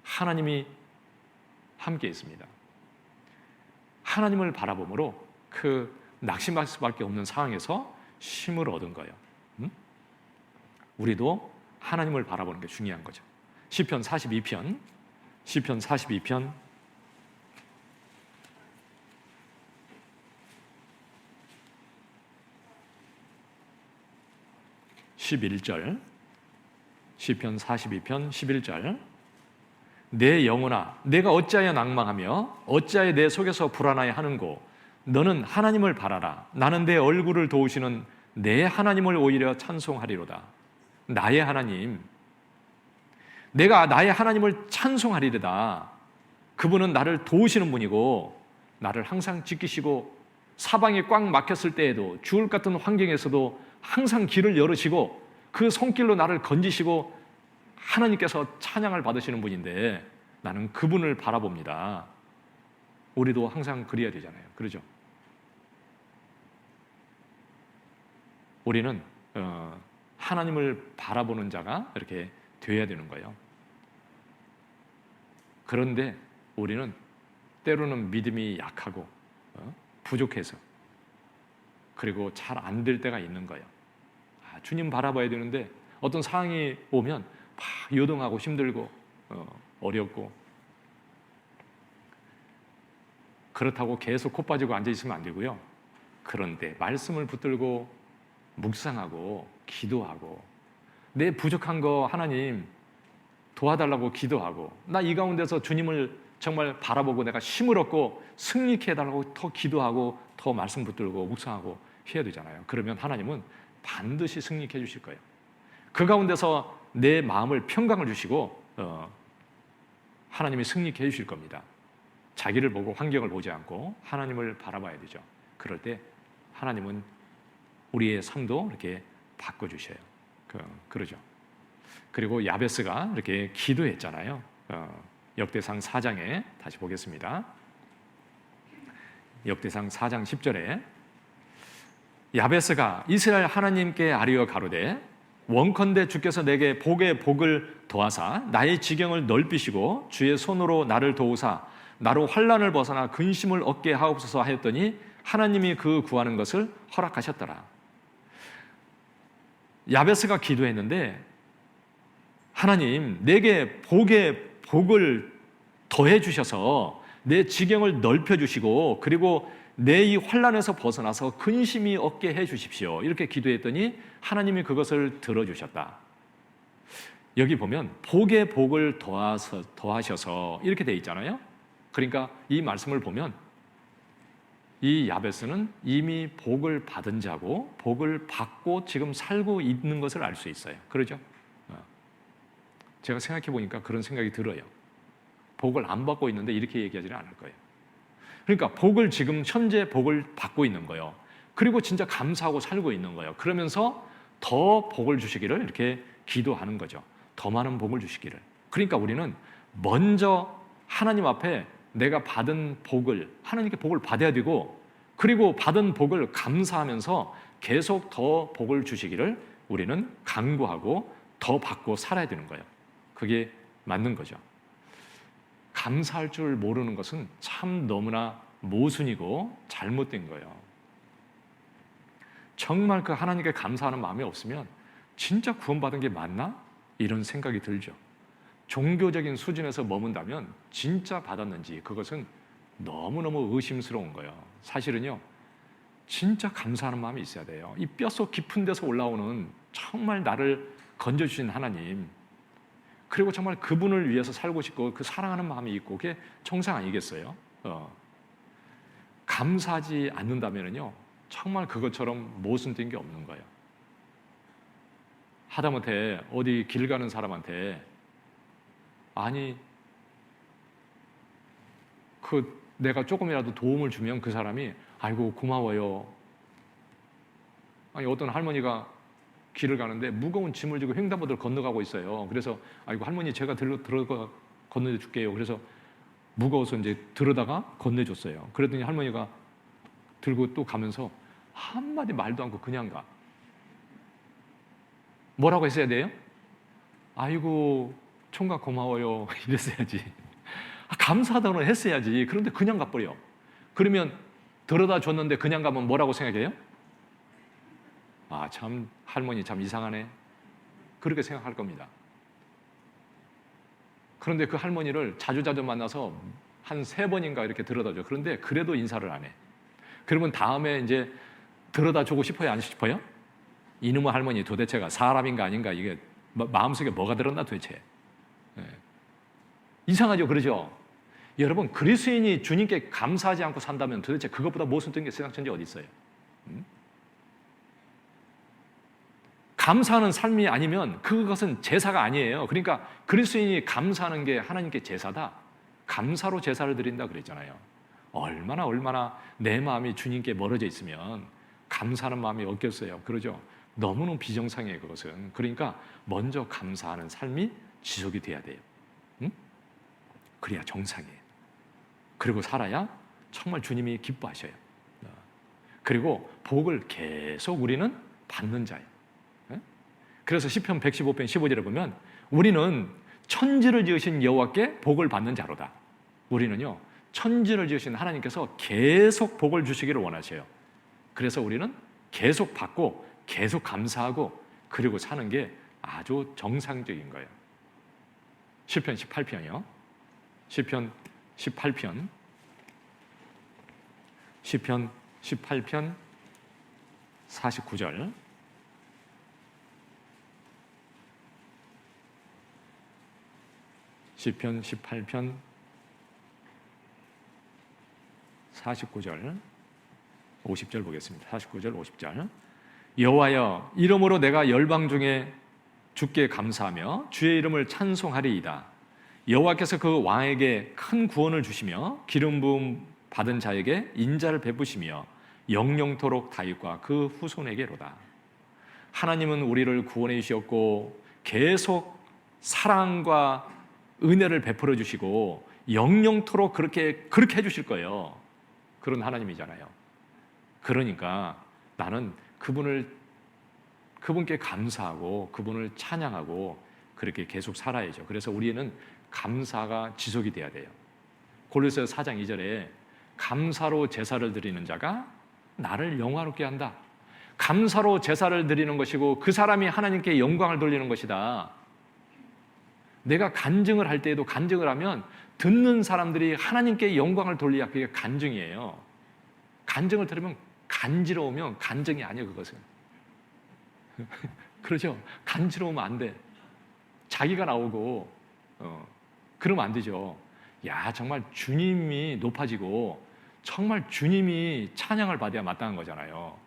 하나님이 함께 있습니다. 하나님을 바라봄으로 그 낙심할 수밖에 없는 상황에서 힘을 얻은 거예요. 우리도 하나님을 바라보는 게 중요한 거죠. 시편 42편 11절, 시편 42편 11절. 내 영혼아, 내가 어찌하여 낭망하며 어찌하여 내 속에서 불안하여 하는고? 너는 하나님을 바라라. 나는 내 얼굴을 도우시는 내 하나님을 오히려 찬송하리로다. 나의 하나님, 내가 나의 하나님을 찬송하리로다. 그분은 나를 도우시는 분이고 나를 항상 지키시고 사방이 꽉 막혔을 때에도 죽을 것 같은 환경에서도 항상 길을 열으시고 그 손길로 나를 건지시고 하나님께서 찬양을 받으시는 분인데 나는 그분을 바라봅니다. 우리도 항상 그래야 되잖아요. 그러죠? 우리는 하나님을 바라보는 자가 이렇게 되어야 되는 거예요. 그런데 우리는 때로는 믿음이 약하고 부족해서 그리고 잘 안 될 때가 있는 거예요. 주님 바라봐야 되는데 어떤 상황이 오면 막 요동하고 힘들고 어렵고 그렇다고 계속 코 빠지고 앉아있으면 안 되고요. 그런데 말씀을 붙들고 묵상하고 기도하고 내 부족한 거 하나님 도와달라고 기도하고 나 이 가운데서 주님을 정말 바라보고 내가 힘을 얻고 승리케 해달라고 더 기도하고 더 말씀 붙들고 묵상하고 해야 되잖아요. 그러면 하나님은 반드시 승리케 해주실 거예요. 그 가운데서 내 마음을 평강을 주시고 하나님이 승리케 해주실 겁니다. 자기를 보고 환경을 보지 않고 하나님을 바라봐야 되죠. 그럴 때 하나님은 우리의 삶도 이렇게 바꿔주셔요. 그러죠. 그리고 야베스가 이렇게 기도했잖아요. 역대상 4장에 다시 보겠습니다. 역대상 4장 10절에 야베스가 이스라엘 하나님께 아뢰어 가로되 원컨대 주께서 내게 복에 복을 더하사 나의 지경을 넓히시고 주의 손으로 나를 도우사 나로 환난을 벗어나 근심을 얻게 하옵소서 하였더니 하나님이 그 구하는 것을 허락하셨더라. 야베스가 기도했는데 하나님 내게 복에 복을 더해 주셔서 내 지경을 넓혀 주시고 그리고 내 이 환난에서 벗어나서 근심이 없게 해 주십시오. 이렇게 기도했더니 하나님이 그것을 들어주셨다. 여기 보면 복에 복을 더하셔서 이렇게 돼 있잖아요. 그러니까 이 말씀을 보면 이 야베스는 이미 복을 받은 자고 복을 받고 지금 살고 있는 것을 알 수 있어요. 그러죠? 제가 생각해 보니까 그런 생각이 들어요. 복을 안 받고 있는데 이렇게 얘기하지는 않을 거예요. 그러니까 복을 지금 현재 복을 받고 있는 거예요. 그리고 진짜 감사하고 살고 있는 거예요. 그러면서 더 복을 주시기를 이렇게 기도하는 거죠. 더 많은 복을 주시기를. 그러니까 우리는 먼저 하나님 앞에 내가 받은 복을 하나님께 복을 받아야 되고 그리고 받은 복을 감사하면서 계속 더 복을 주시기를 우리는 간구하고 더 받고 살아야 되는 거예요. 그게 맞는 거죠. 감사할 줄 모르는 것은 참 너무나 모순이고 잘못된 거예요. 정말 그 하나님께 감사하는 마음이 없으면 진짜 구원받은 게 맞나? 이런 생각이 들죠. 종교적인 수준에서 머문다면 진짜 받았는지 그것은 너무너무 의심스러운 거예요. 사실은요, 진짜 감사하는 마음이 있어야 돼요. 이 뼛속 깊은 데서 올라오는 정말 나를 건져주신 하나님, 그리고 정말 그분을 위해서 살고 싶고 그 사랑하는 마음이 있고, 그게 정상 아니겠어요? 감사하지 않는다면요 정말 그것처럼 모순된 게 없는 거예요. 하다못해 어디 길 가는 사람한테 아니 내가 조금이라도 도움을 주면 그 사람이 아이고 고마워요. 아니 어떤 할머니가 길을 가는데 무거운 짐을 지고 횡단보도를 건너가고 있어요. 그래서 아이고 할머니 제가 들어가 건너줄게요. 그래서 무거워서 이제 들어다가 건네줬어요. 그랬더니 할머니가 들고 또 가면서 한마디 말도 않고 그냥 가. 뭐라고 했어야 돼요? 아이고 총각 고마워요 이랬어야지. 감사하다고는 했어야지. 그런데 그냥 가버려. 그러면 들어다 줬는데 그냥 가면 뭐라고 생각해요? 아, 참 할머니 참 이상하네. 그렇게 생각할 겁니다. 그런데 그 할머니를 자주자주 만나서 한 3번인가 이렇게 들어다 줘. 그런데 그래도 인사를 안 해. 그러면 다음에 이제 들어다 주고 싶어요? 안 싶어요? 이놈의 할머니 도대체가 사람인가 아닌가, 이게 마음속에 뭐가 들었나 도대체. 네. 이상하죠? 그러죠? 여러분, 그리스도인이 주님께 감사하지 않고 산다면 도대체 그것보다 모순된 게 세상 천지에 어디 있어요? 감사하는 삶이 아니면 그것은 제사가 아니에요. 그러니까 그리스도인이 감사하는 게 하나님께 제사다. 감사로 제사를 드린다 그랬잖아요. 얼마나 내 마음이 주님께 멀어져 있으면 감사하는 마음이 없겠어요. 그러죠? 너무너무 비정상이에요, 그것은. 그러니까 먼저 감사하는 삶이 지속이 돼야 돼요. 그래야 정상이에요. 그리고 살아야 정말 주님이 기뻐하셔요. 그리고 복을 계속 우리는 받는 자예요. 그래서 시편 115편 15절에 보면 우리는 천지를 지으신 여호와께 복을 받는 자로다. 우리는요 천지를 지으신 하나님께서 계속 복을 주시기를 원하셔요. 그래서 우리는 계속 받고 계속 감사하고 그리고 사는 게 아주 정상적인 거예요. 시편 18편이요. 시편 18편 49절. 시편 18편 49절 50절 보겠습니다. 49절 50절. 여호와여, 이러므로 내가 열방 중에 주께 감사하며 주의 이름을 찬송하리이다. 여호와께서 그 왕에게 큰 구원을 주시며 기름 부음 받은 자에게 인자를 베푸시며 영영토록 다윗과 그 후손에게로다. 하나님은 우리를 구원해 주셨고 계속 사랑과 은혜를 베풀어 주시고 영영토록 그렇게 해 주실 거예요. 그런 하나님이잖아요. 그러니까 나는 그분께 감사하고 그분을 찬양하고 그렇게 계속 살아야죠. 그래서 우리는 감사가 지속이 돼야 돼요. 골로새서 4장 2절에 감사로 제사를 드리는 자가 나를 영화롭게 한다. 감사로 제사를 드리는 것이고 그 사람이 하나님께 영광을 돌리는 것이다. 내가 간증을 할 때에도 간증을 하면 듣는 사람들이 하나님께 영광을 돌려야 그게 간증이에요. 간증을 들으면 간지러우면 간증이 아니에요, 그것은. 그렇죠? 간지러우면 안 돼. 자기가 나오고 그러면 안 되죠. 야, 정말 주님이 높아지고 정말 주님이 찬양을 받아야 마땅한 거잖아요.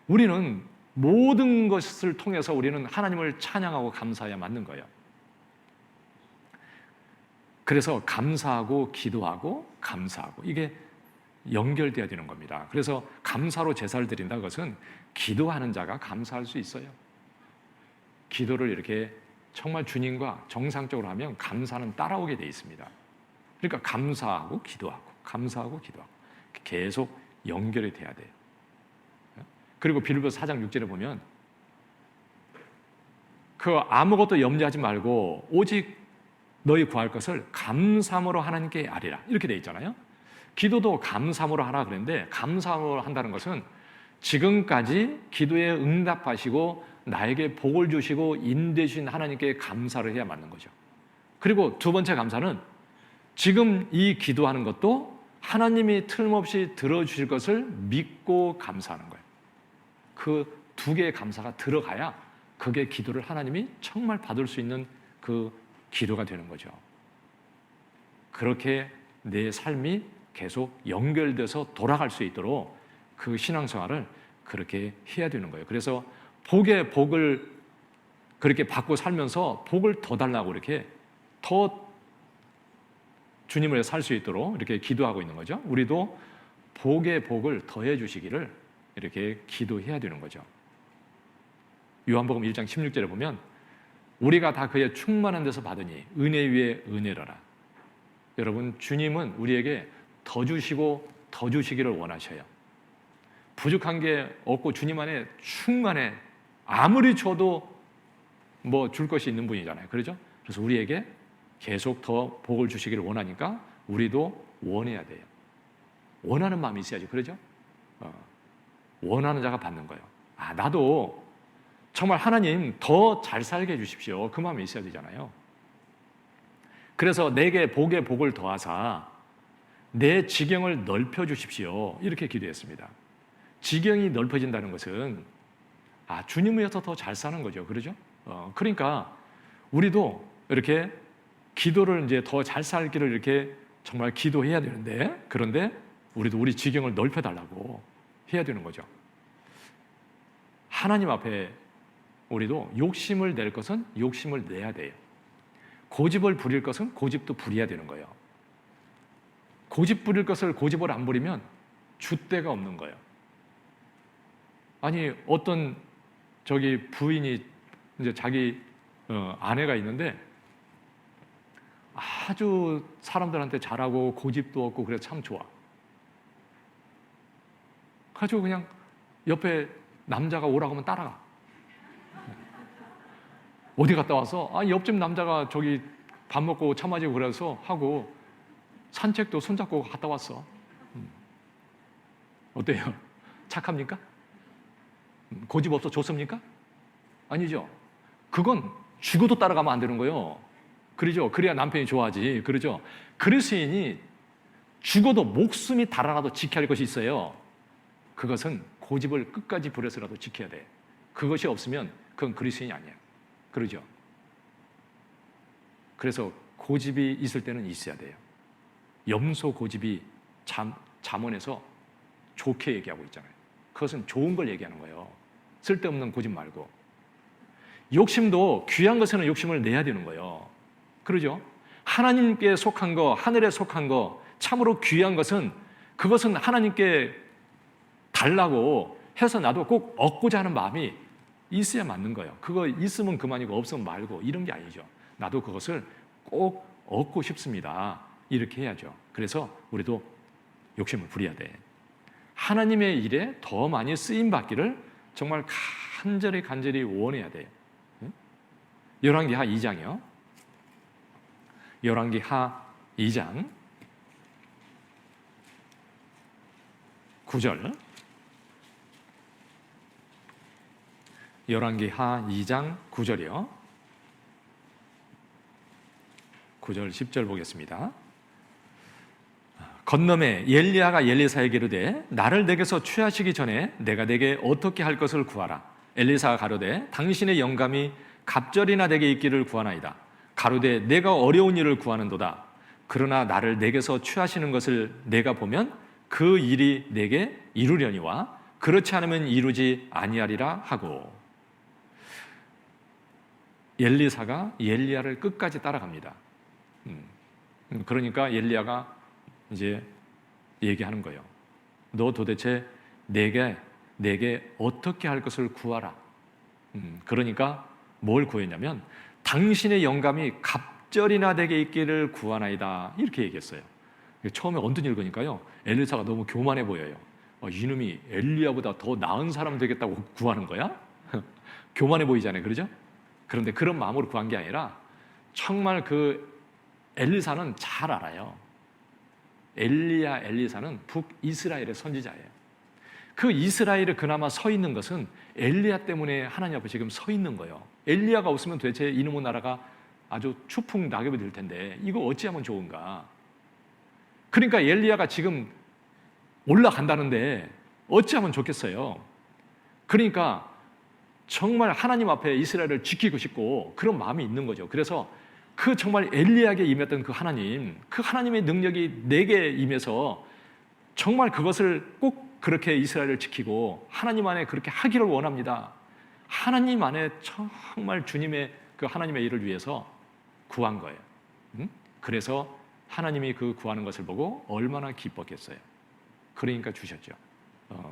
우리는 모든 것을 통해서 우리는 하나님을 찬양하고 감사해야 맞는 거예요. 그래서 감사하고 기도하고 감사하고 이게 연결돼야 되는 겁니다. 그래서 감사로 제사를 드린다 것은 기도하는 자가 감사할 수 있어요. 기도를 이렇게 정말 주님과 정상적으로 하면 감사는 따라오게 돼 있습니다. 그러니까 감사하고 기도하고 계속 연결이 돼야 돼요. 그리고 빌립보서 4장 6절에 보면 그 아무것도 염려하지 말고 오직 너희 구할 것을 감사함으로 하나님께 아뢰라 이렇게 돼 있잖아요. 기도도 감사함으로 하라 그랬는데 감사함으로 한다는 것은 지금까지 기도에 응답하시고 나에게 복을 주시고 인도해 주신 하나님께 감사를 해야 맞는 거죠. 그리고 두 번째 감사는 지금 이 기도하는 것도 하나님이 틀림없이 들어주실 것을 믿고 감사하는 거예요. 그 두 개의 감사가 들어가야 그게 기도를 하나님이 정말 받을 수 있는 그 기도가 되는 거죠. 그렇게 내 삶이 계속 연결돼서 돌아갈 수 있도록 그 신앙생활을 그렇게 해야 되는 거예요. 그래서 복의 복을 그렇게 받고 살면서 복을 더 달라고 이렇게 더 주님을 위해 살 수 있도록 이렇게 기도하고 있는 거죠. 우리도 복의 복을 더해 주시기를 이렇게 기도해야 되는 거죠. 요한복음 1장 16절에 보면 우리가 다 그의 충만한 데서 받으니 은혜 위에 은혜로라. 여러분, 주님은 우리에게 더 주시고 더 주시기를 원하셔요. 부족한 게 없고 주님 안에 충만해. 아무리 줘도 뭐 줄 것이 있는 분이잖아요. 그렇죠? 그래서 우리에게 계속 더 복을 주시기를 원하니까 우리도 원해야 돼요. 원하는 마음이 있어야지. 그렇죠? 원하는 자가 받는 거예요. 아, 나도 정말 하나님 더 잘 살게 해주십시오. 그 마음이 있어야 되잖아요. 그래서 내게 복에 복을 더하사 내 지경을 넓혀 주십시오. 이렇게 기도했습니다. 지경이 넓어진다는 것은 주님을 위해서 더 잘 사는 거죠. 그러죠? 그러니까 우리도 이렇게 기도를 이제 더 잘 살기를 이렇게 정말 기도해야 되는데, 그런데 우리도 우리 지경을 넓혀달라고 해야 되는 거죠. 하나님 앞에 우리도 욕심을 낼 것은 욕심을 내야 돼요. 고집을 부릴 것은 고집도 부려야 되는 거예요. 고집 부릴 것을 고집을 안 부리면 줏대가 없는 거예요. 아니, 어떤 부인이 이제 자기 아내가 있는데 아주 사람들한테 잘하고 고집도 없고 그래서 참 좋아. 가지고 그냥 옆에 남자가 오라고 하면 따라가. 어디 갔다 와서 옆집 남자가 저기 밥 먹고 차 마시고 그래서 하고 산책도 손잡고 갔다 왔어. 어때요? 착합니까? 고집 없어 좋습니까? 아니죠. 그건 죽어도 따라가면 안 되는 거예요. 그러죠. 그래야 남편이 좋아하지. 그러죠. 그리스인이 죽어도 목숨이 달아나도 지켜야 할 것이 있어요. 그것은 고집을 끝까지 부려서라도 지켜야 돼. 그것이 없으면 그건 그리스인이 아니야. 그러죠. 그래서 고집이 있을 때는 있어야 돼요. 염소 고집이 잠언에서 좋게 얘기하고 있잖아요. 그것은 좋은 걸 얘기하는 거예요. 쓸데없는 고집 말고. 욕심도 귀한 것에는 욕심을 내야 되는 거예요. 그러죠? 하나님께 속한 거, 하늘에 속한 거, 참으로 귀한 것은 그것은 하나님께 달라고 해서 나도 꼭 얻고자 하는 마음이 있어야 맞는 거예요. 그거 있으면 그만이고 없으면 말고 이런 게 아니죠. 나도 그것을 꼭 얻고 싶습니다. 이렇게 해야죠. 그래서 우리도 욕심을 부려야 돼. 하나님의 일에 더 많이 쓰임받기를 정말 간절히 원해야 돼요. 열왕기하 2장이요. 열왕기하 2장 9절. 열왕기하 2장 9절이요. 9절 10절 보겠습니다. 건너매 엘리야가 엘리사에게 이르되 나를 내게서 취하시기 전에 내가 내게 어떻게 할 것을 구하라. 엘리사가 가로되 당신의 영감이 갑절이나 내게 있기를 구하나이다. 가로되 내가 어려운 일을 구하는도다. 그러나 나를 내게서 취하시는 것을 내가 보면 그 일이 내게 이루려니와 그렇지 않으면 이루지 아니하리라 하고. 엘리사가 엘리야를 끝까지 따라갑니다. 그러니까 엘리야가 이제 얘기하는 거예요. 너 도대체 내게 어떻게 할 것을 구하라. 그러니까 뭘 구했냐면 당신의 영감이 갑절이나 내게 있기를 구하나이다. 이렇게 얘기했어요. 처음에 언뜻 읽으니까요, 엘리사가 너무 교만해 보여요. 이놈이 엘리야보다 더 나은 사람 되겠다고 구하는 거야? 교만해 보이잖아요. 그러죠? 그런데 그런 마음으로 구한 게 아니라 정말 그 엘리사는 잘 알아요. 엘리사는 북이스라엘의 선지자예요. 그 이스라엘에 그나마 서 있는 것은 엘리야 때문에 하나님 앞에 지금 서 있는 거예요. 엘리야가 없으면 도대체 이놈의 나라가 아주 추풍 낙엽이 될 텐데 이거 어찌하면 좋은가. 그러니까 엘리야가 지금 올라간다는데 어찌하면 좋겠어요. 그러니까 정말 하나님 앞에 이스라엘을 지키고 싶고 그런 마음이 있는 거죠. 그래서 그 정말 엘리야에게 임했던 그 하나님의 능력이 내게 임해서 정말 그것을 꼭 그렇게 이스라엘을 지키고 하나님 안에 그렇게 하기를 원합니다. 하나님 안에 정말 주님의 그 하나님의 일을 위해서 구한 거예요. 그래서 하나님이 그 구하는 것을 보고 얼마나 기뻤겠어요. 그러니까 주셨죠.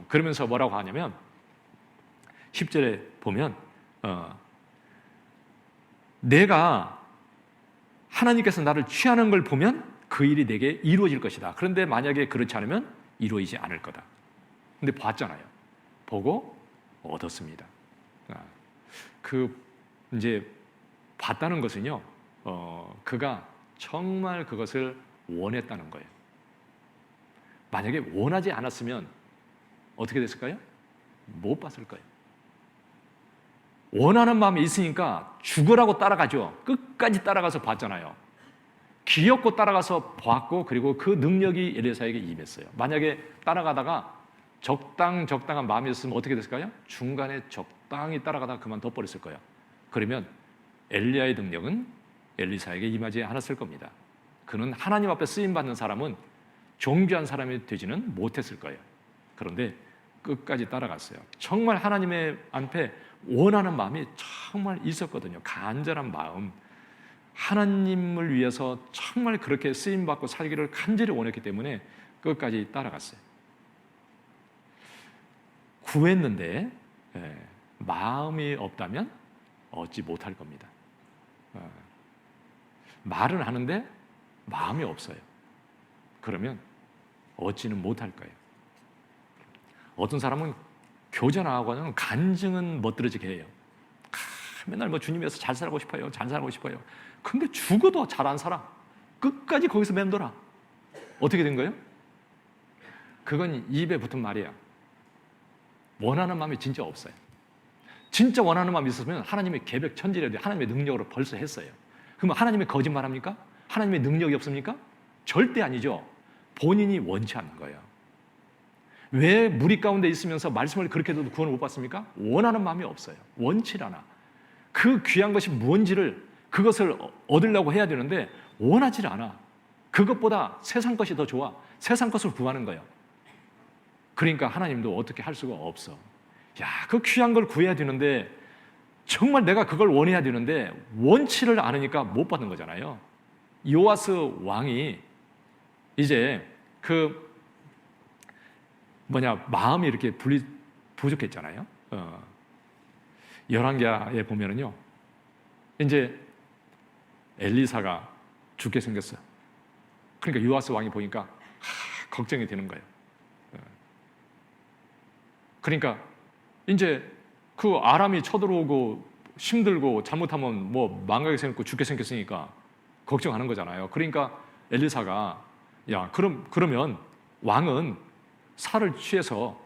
그러면서 뭐라고 하냐면 10절에 보면 내가 하나님께서 나를 취하는 걸 보면 그 일이 내게 이루어질 것이다. 그런데 만약에 그렇지 않으면 이루어지지 않을 거다. 근데 봤잖아요. 보고 얻었습니다. 이제 봤다는 것은요, 그가 정말 그것을 원했다는 거예요. 만약에 원하지 않았으면 어떻게 됐을까요? 못 봤을 거예요. 원하는 마음이 있으니까 죽으라고 따라가죠. 끝까지 따라가서 봤잖아요. 귀엽고 따라가서 봤고, 그리고 그 능력이 엘리사에게 임했어요. 만약에 따라가다가 적당한 마음이 있으면 어떻게 됐을까요? 중간에 적당히 따라가다가 그만둬 버렸을 거예요. 그러면 엘리야의 능력은 엘리사에게 임하지 않았을 겁니다. 그는 하나님 앞에 쓰임받는 사람은 존귀한 사람이 되지는 못했을 거예요. 그런데 끝까지 따라갔어요. 정말 하나님의 앞에 원하는 마음이 정말 있었거든요. 간절한 마음. 하나님을 위해서 정말 그렇게 쓰임받고 살기를 간절히 원했기 때문에 끝까지 따라갔어요. 구했는데 마음이 없다면 얻지 못할 겁니다. 말은 하는데 마음이 없어요. 그러면 얻지는 못할 거예요. 어떤 사람은 교제 나가고는 간증은 멋들어지게 해요. 맨날 뭐 주님 위해서 잘 살고 싶어요. 잘 살고 싶어요. 근데 죽어도 잘 안 살아. 끝까지 거기서 맴돌아. 어떻게 된 거예요? 그건 입에 붙은 말이야. 원하는 마음이 진짜 없어요. 진짜 원하는 마음이 있었으면 하나님의 계백 천지라도 하나님의 능력으로 벌써 했어요. 그럼 하나님의 거짓말합니까? 하나님의 능력이 없습니까? 절대 아니죠. 본인이 원치 않는 거예요. 왜 무리 가운데 있으면서 말씀을 그렇게 해도 구원을 못 받습니까? 원하는 마음이 없어요. 원치 않아. 그 귀한 것이 뭔지를 그것을 얻으려고 해야 되는데 원하지 않아. 그것보다 세상 것이 더 좋아. 세상 것을 구하는 거예요. 그러니까 하나님도 어떻게 할 수가 없어. 야, 그 귀한 걸 구해야 되는데 정말 내가 그걸 원해야 되는데 원치를 않으니까 못 받는 거잖아요. 요아스 왕이 이제 마음이 이렇게 부족했잖아요. 열왕기하에 보면은요, 이제 엘리사가 죽게 생겼어요. 그러니까 요아스 왕이 보니까 걱정이 되는 거예요. 그러니까 이제 그 아람이 쳐들어오고 힘들고 잘못하면 뭐 망하게 생겼고 죽게 생겼으니까 걱정하는 거잖아요. 그러니까 엘리사가 그러면 왕은 살을 취해서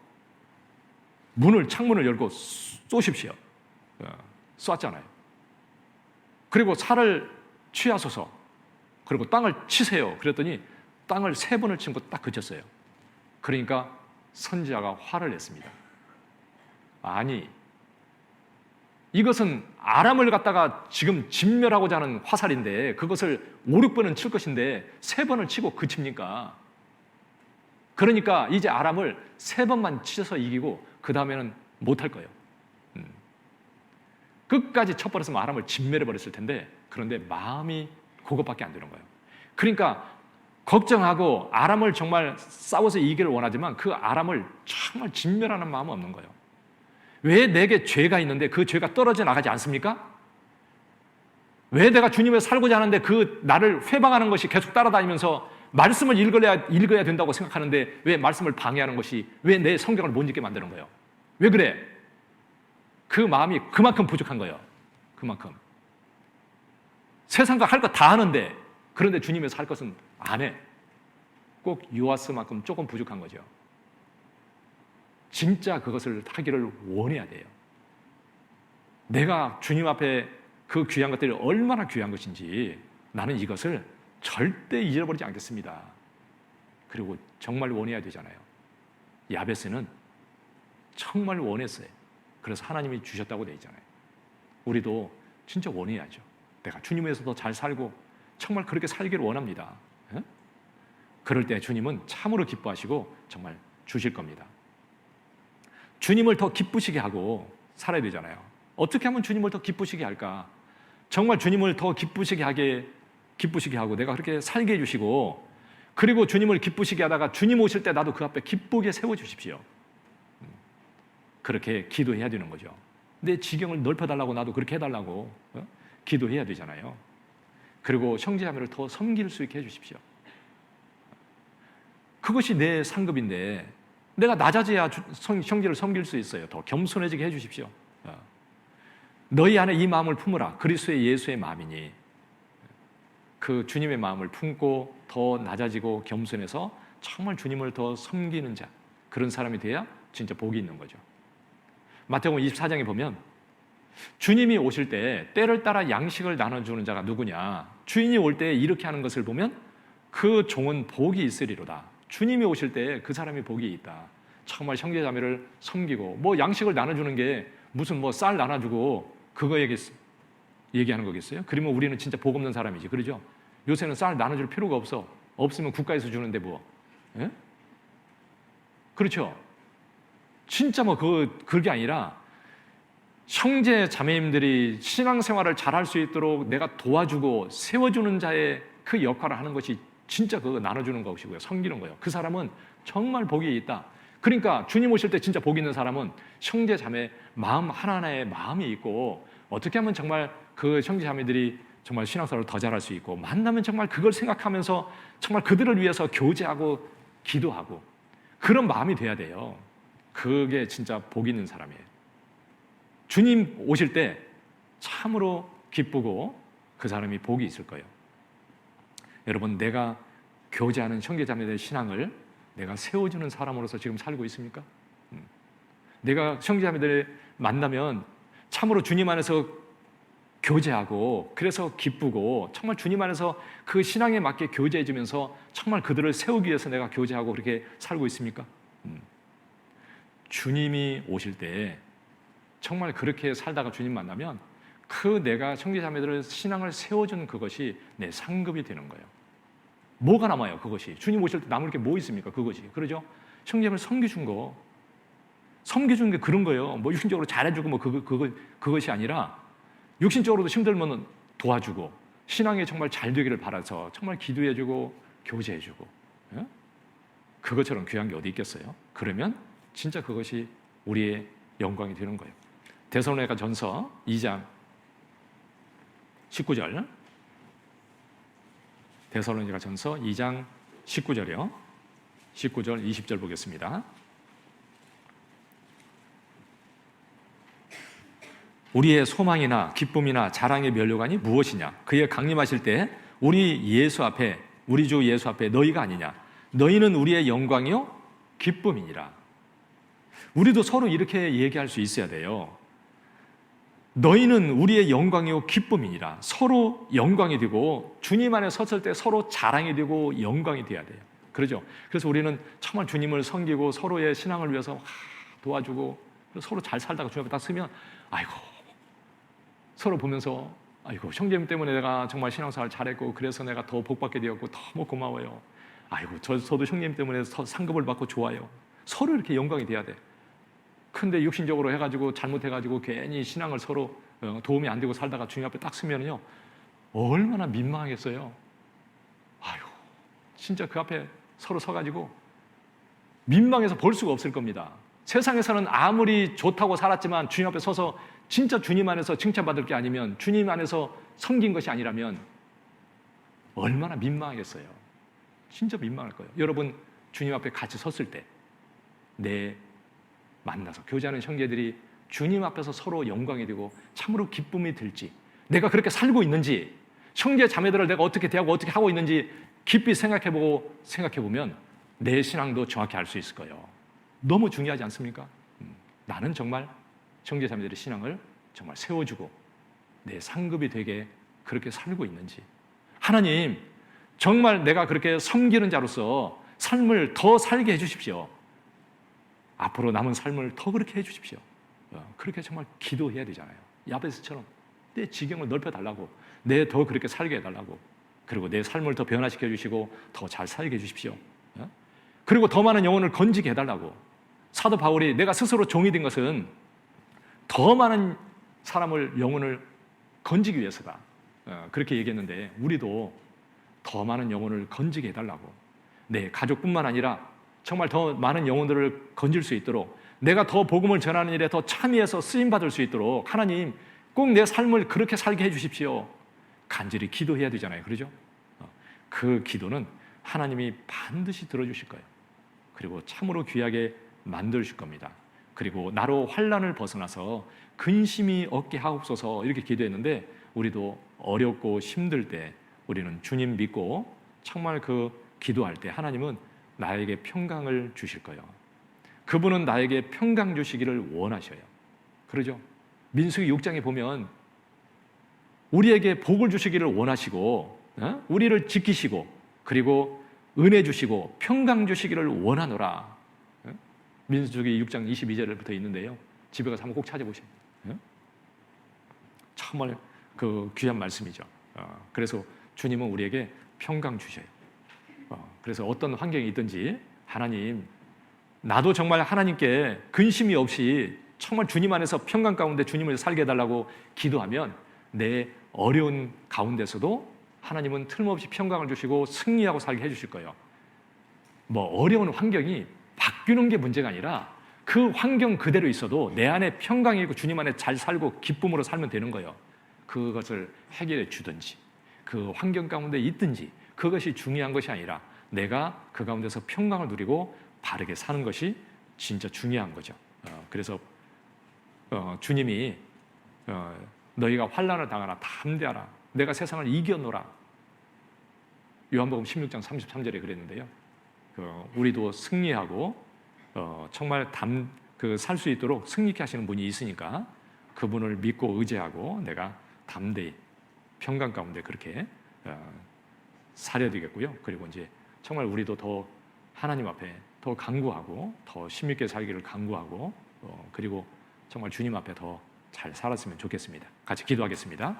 창문을 열고 쏘십시오. 쐈잖아요. 그리고 살을 취하소서. 그리고 땅을 치세요. 그랬더니 땅을 3번을 친 거 딱 그쳤어요. 그러니까 선지자가 화를 냈습니다. 아니, 이것은 아람을 갖다가 지금 진멸하고자 하는 화살인데 그것을 5, 6번은 칠 것인데 3번을 치고 그칩니까? 그러니까 이제 아람을 3번만 치셔서 이기고 그 다음에는 못할 거예요. 끝까지 쳐버렸으면 아람을 진멸해버렸을 텐데 그런데 마음이 그것밖에 안 되는 거예요. 그러니까 걱정하고 아람을 정말 싸워서 이기를 원하지만 그 아람을 정말 진멸하는 마음은 없는 거예요. 왜 내게 죄가 있는데 그 죄가 떨어져 나가지 않습니까? 왜 내가 주님을 살고자 하는데 그 나를 회방하는 것이 계속 따라다니면서 말씀을 읽어야 된다고 생각하는데 왜 말씀을 방해하는 것이 왜 내 성경을 못 읽게 만드는 거예요? 왜 그래? 그 마음이 그만큼 부족한 거예요. 그만큼. 세상과 할 거 다 하는데 그런데 주님에서 할 것은 안 해. 꼭 요아스만큼 조금 부족한 거죠. 진짜 그것을 하기를 원해야 돼요. 내가 주님 앞에 그 귀한 것들이 얼마나 귀한 것인지 나는 이것을 절대 잊어버리지 않겠습니다. 그리고 정말 원해야 되잖아요. 야베스는 정말 원했어요. 그래서 하나님이 주셨다고 되어 있잖아요. 우리도 진짜 원해야죠. 내가 주님 위해서 더 잘 살고 정말 그렇게 살기를 원합니다. 그럴 때 주님은 참으로 기뻐하시고 정말 주실 겁니다. 주님을 더 기쁘시게 하고 살아야 되잖아요. 어떻게 하면 주님을 더 기쁘시게 할까? 정말 주님을 더 기쁘시게 하고 내가 그렇게 살게 해주시고, 그리고 주님을 기쁘시게 하다가 주님 오실 때 나도 그 앞에 기쁘게 세워주십시오. 그렇게 기도해야 되는 거죠. 내 지경을 넓혀달라고 나도 그렇게 해달라고 기도해야 되잖아요. 그리고 형제자매를 더 섬길 수 있게 해주십시오. 그것이 내 상급인데 내가 낮아져야 형제를 섬길 수 있어요. 더 겸손해지게 해주십시오. 너희 안에 이 마음을 품으라. 그리스도의 예수의 마음이니. 그 주님의 마음을 품고 더 낮아지고 겸손해서 정말 주님을 더 섬기는 자, 그런 사람이 돼야 진짜 복이 있는 거죠. 마태복음 24장에 보면 주님이 오실 때 때를 따라 양식을 나눠주는 자가 누구냐, 주인이 올 때 이렇게 하는 것을 보면 그 종은 복이 있으리로다. 주님이 오실 때 그 사람이 복이 있다. 정말 형제자매를 섬기고, 뭐 양식을 나눠주는 게 무슨 뭐 쌀 나눠주고 그거 얘기하는 거겠어요? 그러면 우리는 진짜 복 없는 사람이지, 그러죠? 요새는 쌀 나눠줄 필요가 없어. 없으면 국가에서 주는데 뭐, 예? 그렇죠? 진짜 뭐 그게 아니라 형제 자매님들이 신앙생활을 잘할 수 있도록 내가 도와주고 세워주는 자의 그 역할을 하는 것이 진짜 그거 나눠주는 것이고요. 섬기는 거예요. 그 사람은 정말 복이 있다. 그러니까 주님 오실 때 진짜 복 있는 사람은 형제 자매 마음 하나하나에 마음이 있고, 어떻게 하면 정말 그 형제 자매들이 정말 신앙생활을 더 잘할 수 있고, 만나면 정말 그걸 생각하면서 정말 그들을 위해서 교제하고 기도하고 그런 마음이 돼야 돼요. 그게 진짜 복 있는 사람이에요. 주님 오실 때 참으로 기쁘고 그 사람이 복이 있을 거예요. 여러분, 내가 교제하는 형제자매들의 신앙을 내가 세워주는 사람으로서 지금 살고 있습니까? 내가 형제자매들을 만나면 참으로 주님 안에서 교제하고 그래서 기쁘고 정말 주님 안에서 그 신앙에 맞게 교제해주면서 정말 그들을 세우기 위해서 내가 교제하고 그렇게 살고 있습니까? 주님이 오실 때 정말 그렇게 살다가 주님 만나면 그 내가 형제자매들의 신앙을 세워주는 그것이 내 상급이 되는 거예요. 뭐가 남아요? 그것이 주님 오실 때 남을 게 뭐 있습니까? 그것이, 그러죠? 형제자매를 섬겨준 게 그런 거예요. 뭐 육신적으로 잘해주고 뭐 그것이 아니라 육신적으로도 힘들면 도와주고 신앙에 정말 잘 되기를 바라서 정말 기도해주고 교제해주고, 예? 그것처럼 귀한 게 어디 있겠어요? 그러면 진짜 그것이 우리의 영광이 되는 거예요. 데살로니가 전서 2장 19절, 데살로니가 전서 2장 19절이요. 19절 20절 보겠습니다. 우리의 소망이나 기쁨이나 자랑의 면류관이 무엇이냐? 그의 강림하실 때 우리 주 예수 앞에 너희가 아니냐? 너희는 우리의 영광이요 기쁨이니라. 우리도 서로 이렇게 얘기할 수 있어야 돼요. 너희는 우리의 영광이요 기쁨이니라. 서로 영광이 되고 주님 안에 섰을 때 서로 자랑이 되고 영광이 돼야 돼요. 그러죠? 그래서 우리는 정말 주님을 섬기고 서로의 신앙을 위해서 도와주고 서로 잘 살다가 주님 앞에 딱 서면 아이고, 서로 보면서 아이고, 형제님 때문에 내가 정말 신앙생활 잘했고 그래서 내가 더 복받게 되었고 너무 고마워요. 아이고, 저도 형님 때문에 상급을 받고 좋아요. 서로 이렇게 영광이 돼야 돼. 근데 육신적으로 해가지고 잘못해가지고 괜히 신앙을 서로 도움이 안 되고 살다가 주님 앞에 딱 서면요 얼마나 민망하겠어요. 아유, 진짜 그 앞에 서로 서가지고 민망해서 볼 수가 없을 겁니다. 세상에서는 아무리 좋다고 살았지만 주님 앞에 서서 진짜 주님 안에서 칭찬받을 게 아니면, 주님 안에서 섬긴 것이 아니라면 얼마나 민망하겠어요. 진짜 민망할 거예요. 여러분, 주님 앞에 같이 섰을 때 만나서 교제하는 형제들이 주님 앞에서 서로 영광이 되고 참으로 기쁨이 들지, 내가 그렇게 살고 있는지, 형제 자매들을 내가 어떻게 대하고 어떻게 하고 있는지 깊이 생각해보면 내 신앙도 정확히 알 수 있을 거예요. 너무 중요하지 않습니까? 나는 정말 형제 자매들의 신앙을 정말 세워주고 내 상급이 되게 그렇게 살고 있는지, 하나님 정말 내가 그렇게 섬기는 자로서 삶을 더 살게 해주십시오. 앞으로 남은 삶을 더 그렇게 해주십시오. 그렇게 정말 기도해야 되잖아요. 야베스처럼 내 지경을 넓혀달라고, 내 더 그렇게 살게 해달라고, 그리고 내 삶을 더 변화시켜 주시고 더 잘 살게 해주십시오. 그리고 더 많은 영혼을 건지게 해달라고. 사도 바울이 내가 스스로 종이 된 것은 더 많은 사람을, 영혼을 건지기 위해서다, 그렇게 얘기했는데, 우리도 더 많은 영혼을 건지게 해달라고, 내 가족뿐만 아니라 정말 더 많은 영혼들을 건질 수 있도록, 내가 더 복음을 전하는 일에 더 참여해서 쓰임받을 수 있도록 하나님 꼭 내 삶을 그렇게 살게 해주십시오. 간절히 기도해야 되잖아요. 그러죠? 그 기도는 하나님이 반드시 들어주실 거예요. 그리고 참으로 귀하게 만드실 겁니다. 그리고 나로 환난을 벗어나서 근심이 없게 하옵소서, 이렇게 기도했는데, 우리도 어렵고 힘들 때 우리는 주님 믿고 정말 그 기도할 때 하나님은 나에게 평강을 주실 거예요. 그분은 나에게 평강 주시기를 원하셔요. 그러죠? 민수기 6장에 보면 우리에게 복을 주시기를 원하시고, 우리를 지키시고, 그리고 은혜 주시고 평강 주시기를 원하노라. 민수기 6장 22절부터 있는데요. 집에 가서 한번 꼭 찾아보세요. 정말 그 귀한 말씀이죠. 그래서 주님은 우리에게 평강 주셔요. 그래서 어떤 환경이 있든지 하나님, 나도 정말 하나님께 근심이 없이 정말 주님 안에서 평강 가운데 주님을 살게 해달라고 기도하면 내 어려운 가운데서도 하나님은 틀림없이 평강을 주시고 승리하고 살게 해주실 거예요. 뭐 어려운 환경이 바뀌는 게 문제가 아니라 그 환경 그대로 있어도 내 안에 평강이 있고 주님 안에 잘 살고 기쁨으로 살면 되는 거예요. 그것을 해결해 주든지 그 환경 가운데 있든지 그것이 중요한 것이 아니라 내가 그 가운데서 평강을 누리고 바르게 사는 것이 진짜 중요한 거죠. 그래서 주님이 너희가 환난을 당하나 담대하라, 내가 세상을 이겨노라, 요한복음 16장 33절에 그랬는데요. 우리도 승리하고 정말 살 수 있도록 승리케 하시는 분이 있으니까 그분을 믿고 의지하고 내가 담대히 평강 가운데 그렇게 살아야 되겠고요. 그리고 이제 정말 우리도 더 하나님 앞에 더 간구하고 더 힘있게 살기를 간구하고 그리고 정말 주님 앞에 더 잘 살았으면 좋겠습니다. 같이 기도하겠습니다.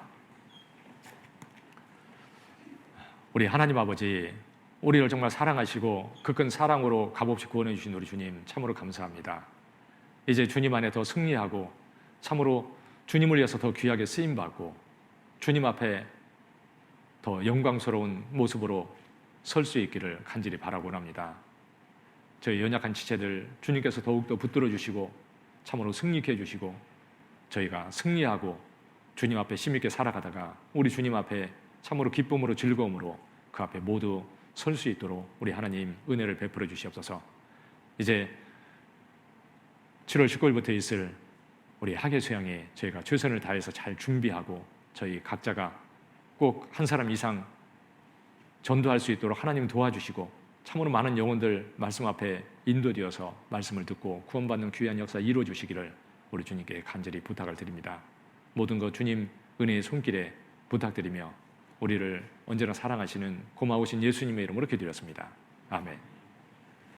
우리 하나님 아버지, 우리를 정말 사랑하시고 그 큰 사랑으로 값없이 구원해 주신 우리 주님 참으로 감사합니다. 이제 주님 안에 더 승리하고 참으로 주님을 위해서 더 귀하게 쓰임받고 주님 앞에 더 영광스러운 모습으로 설 수 있기를 간절히 바라고 합니다. 저희 연약한 지체들 주님께서 더욱더 붙들어 주시고 참으로 승리케 해주시고 저희가 승리하고 주님 앞에 힘있게 살아가다가 우리 주님 앞에 참으로 기쁨으로 즐거움으로 그 앞에 모두 설 수 있도록 우리 하나님 은혜를 베풀어 주시옵소서. 이제 7월 19일부터 있을 우리 학예 수양에 저희가 최선을 다해서 잘 준비하고 저희 각자가 꼭 한 사람 이상 전도할 수 있도록 하나님 도와주시고 참으로 많은 영혼들 말씀 앞에 인도되어서 말씀을 듣고 구원받는 귀한 역사 이루어 주시기를 우리 주님께 간절히 부탁을 드립니다. 모든 것 주님 은혜의 손길에 부탁드리며 우리를 언제나 사랑하시는 고마우신 예수님의 이름으로 기도드렸습니다. 아멘.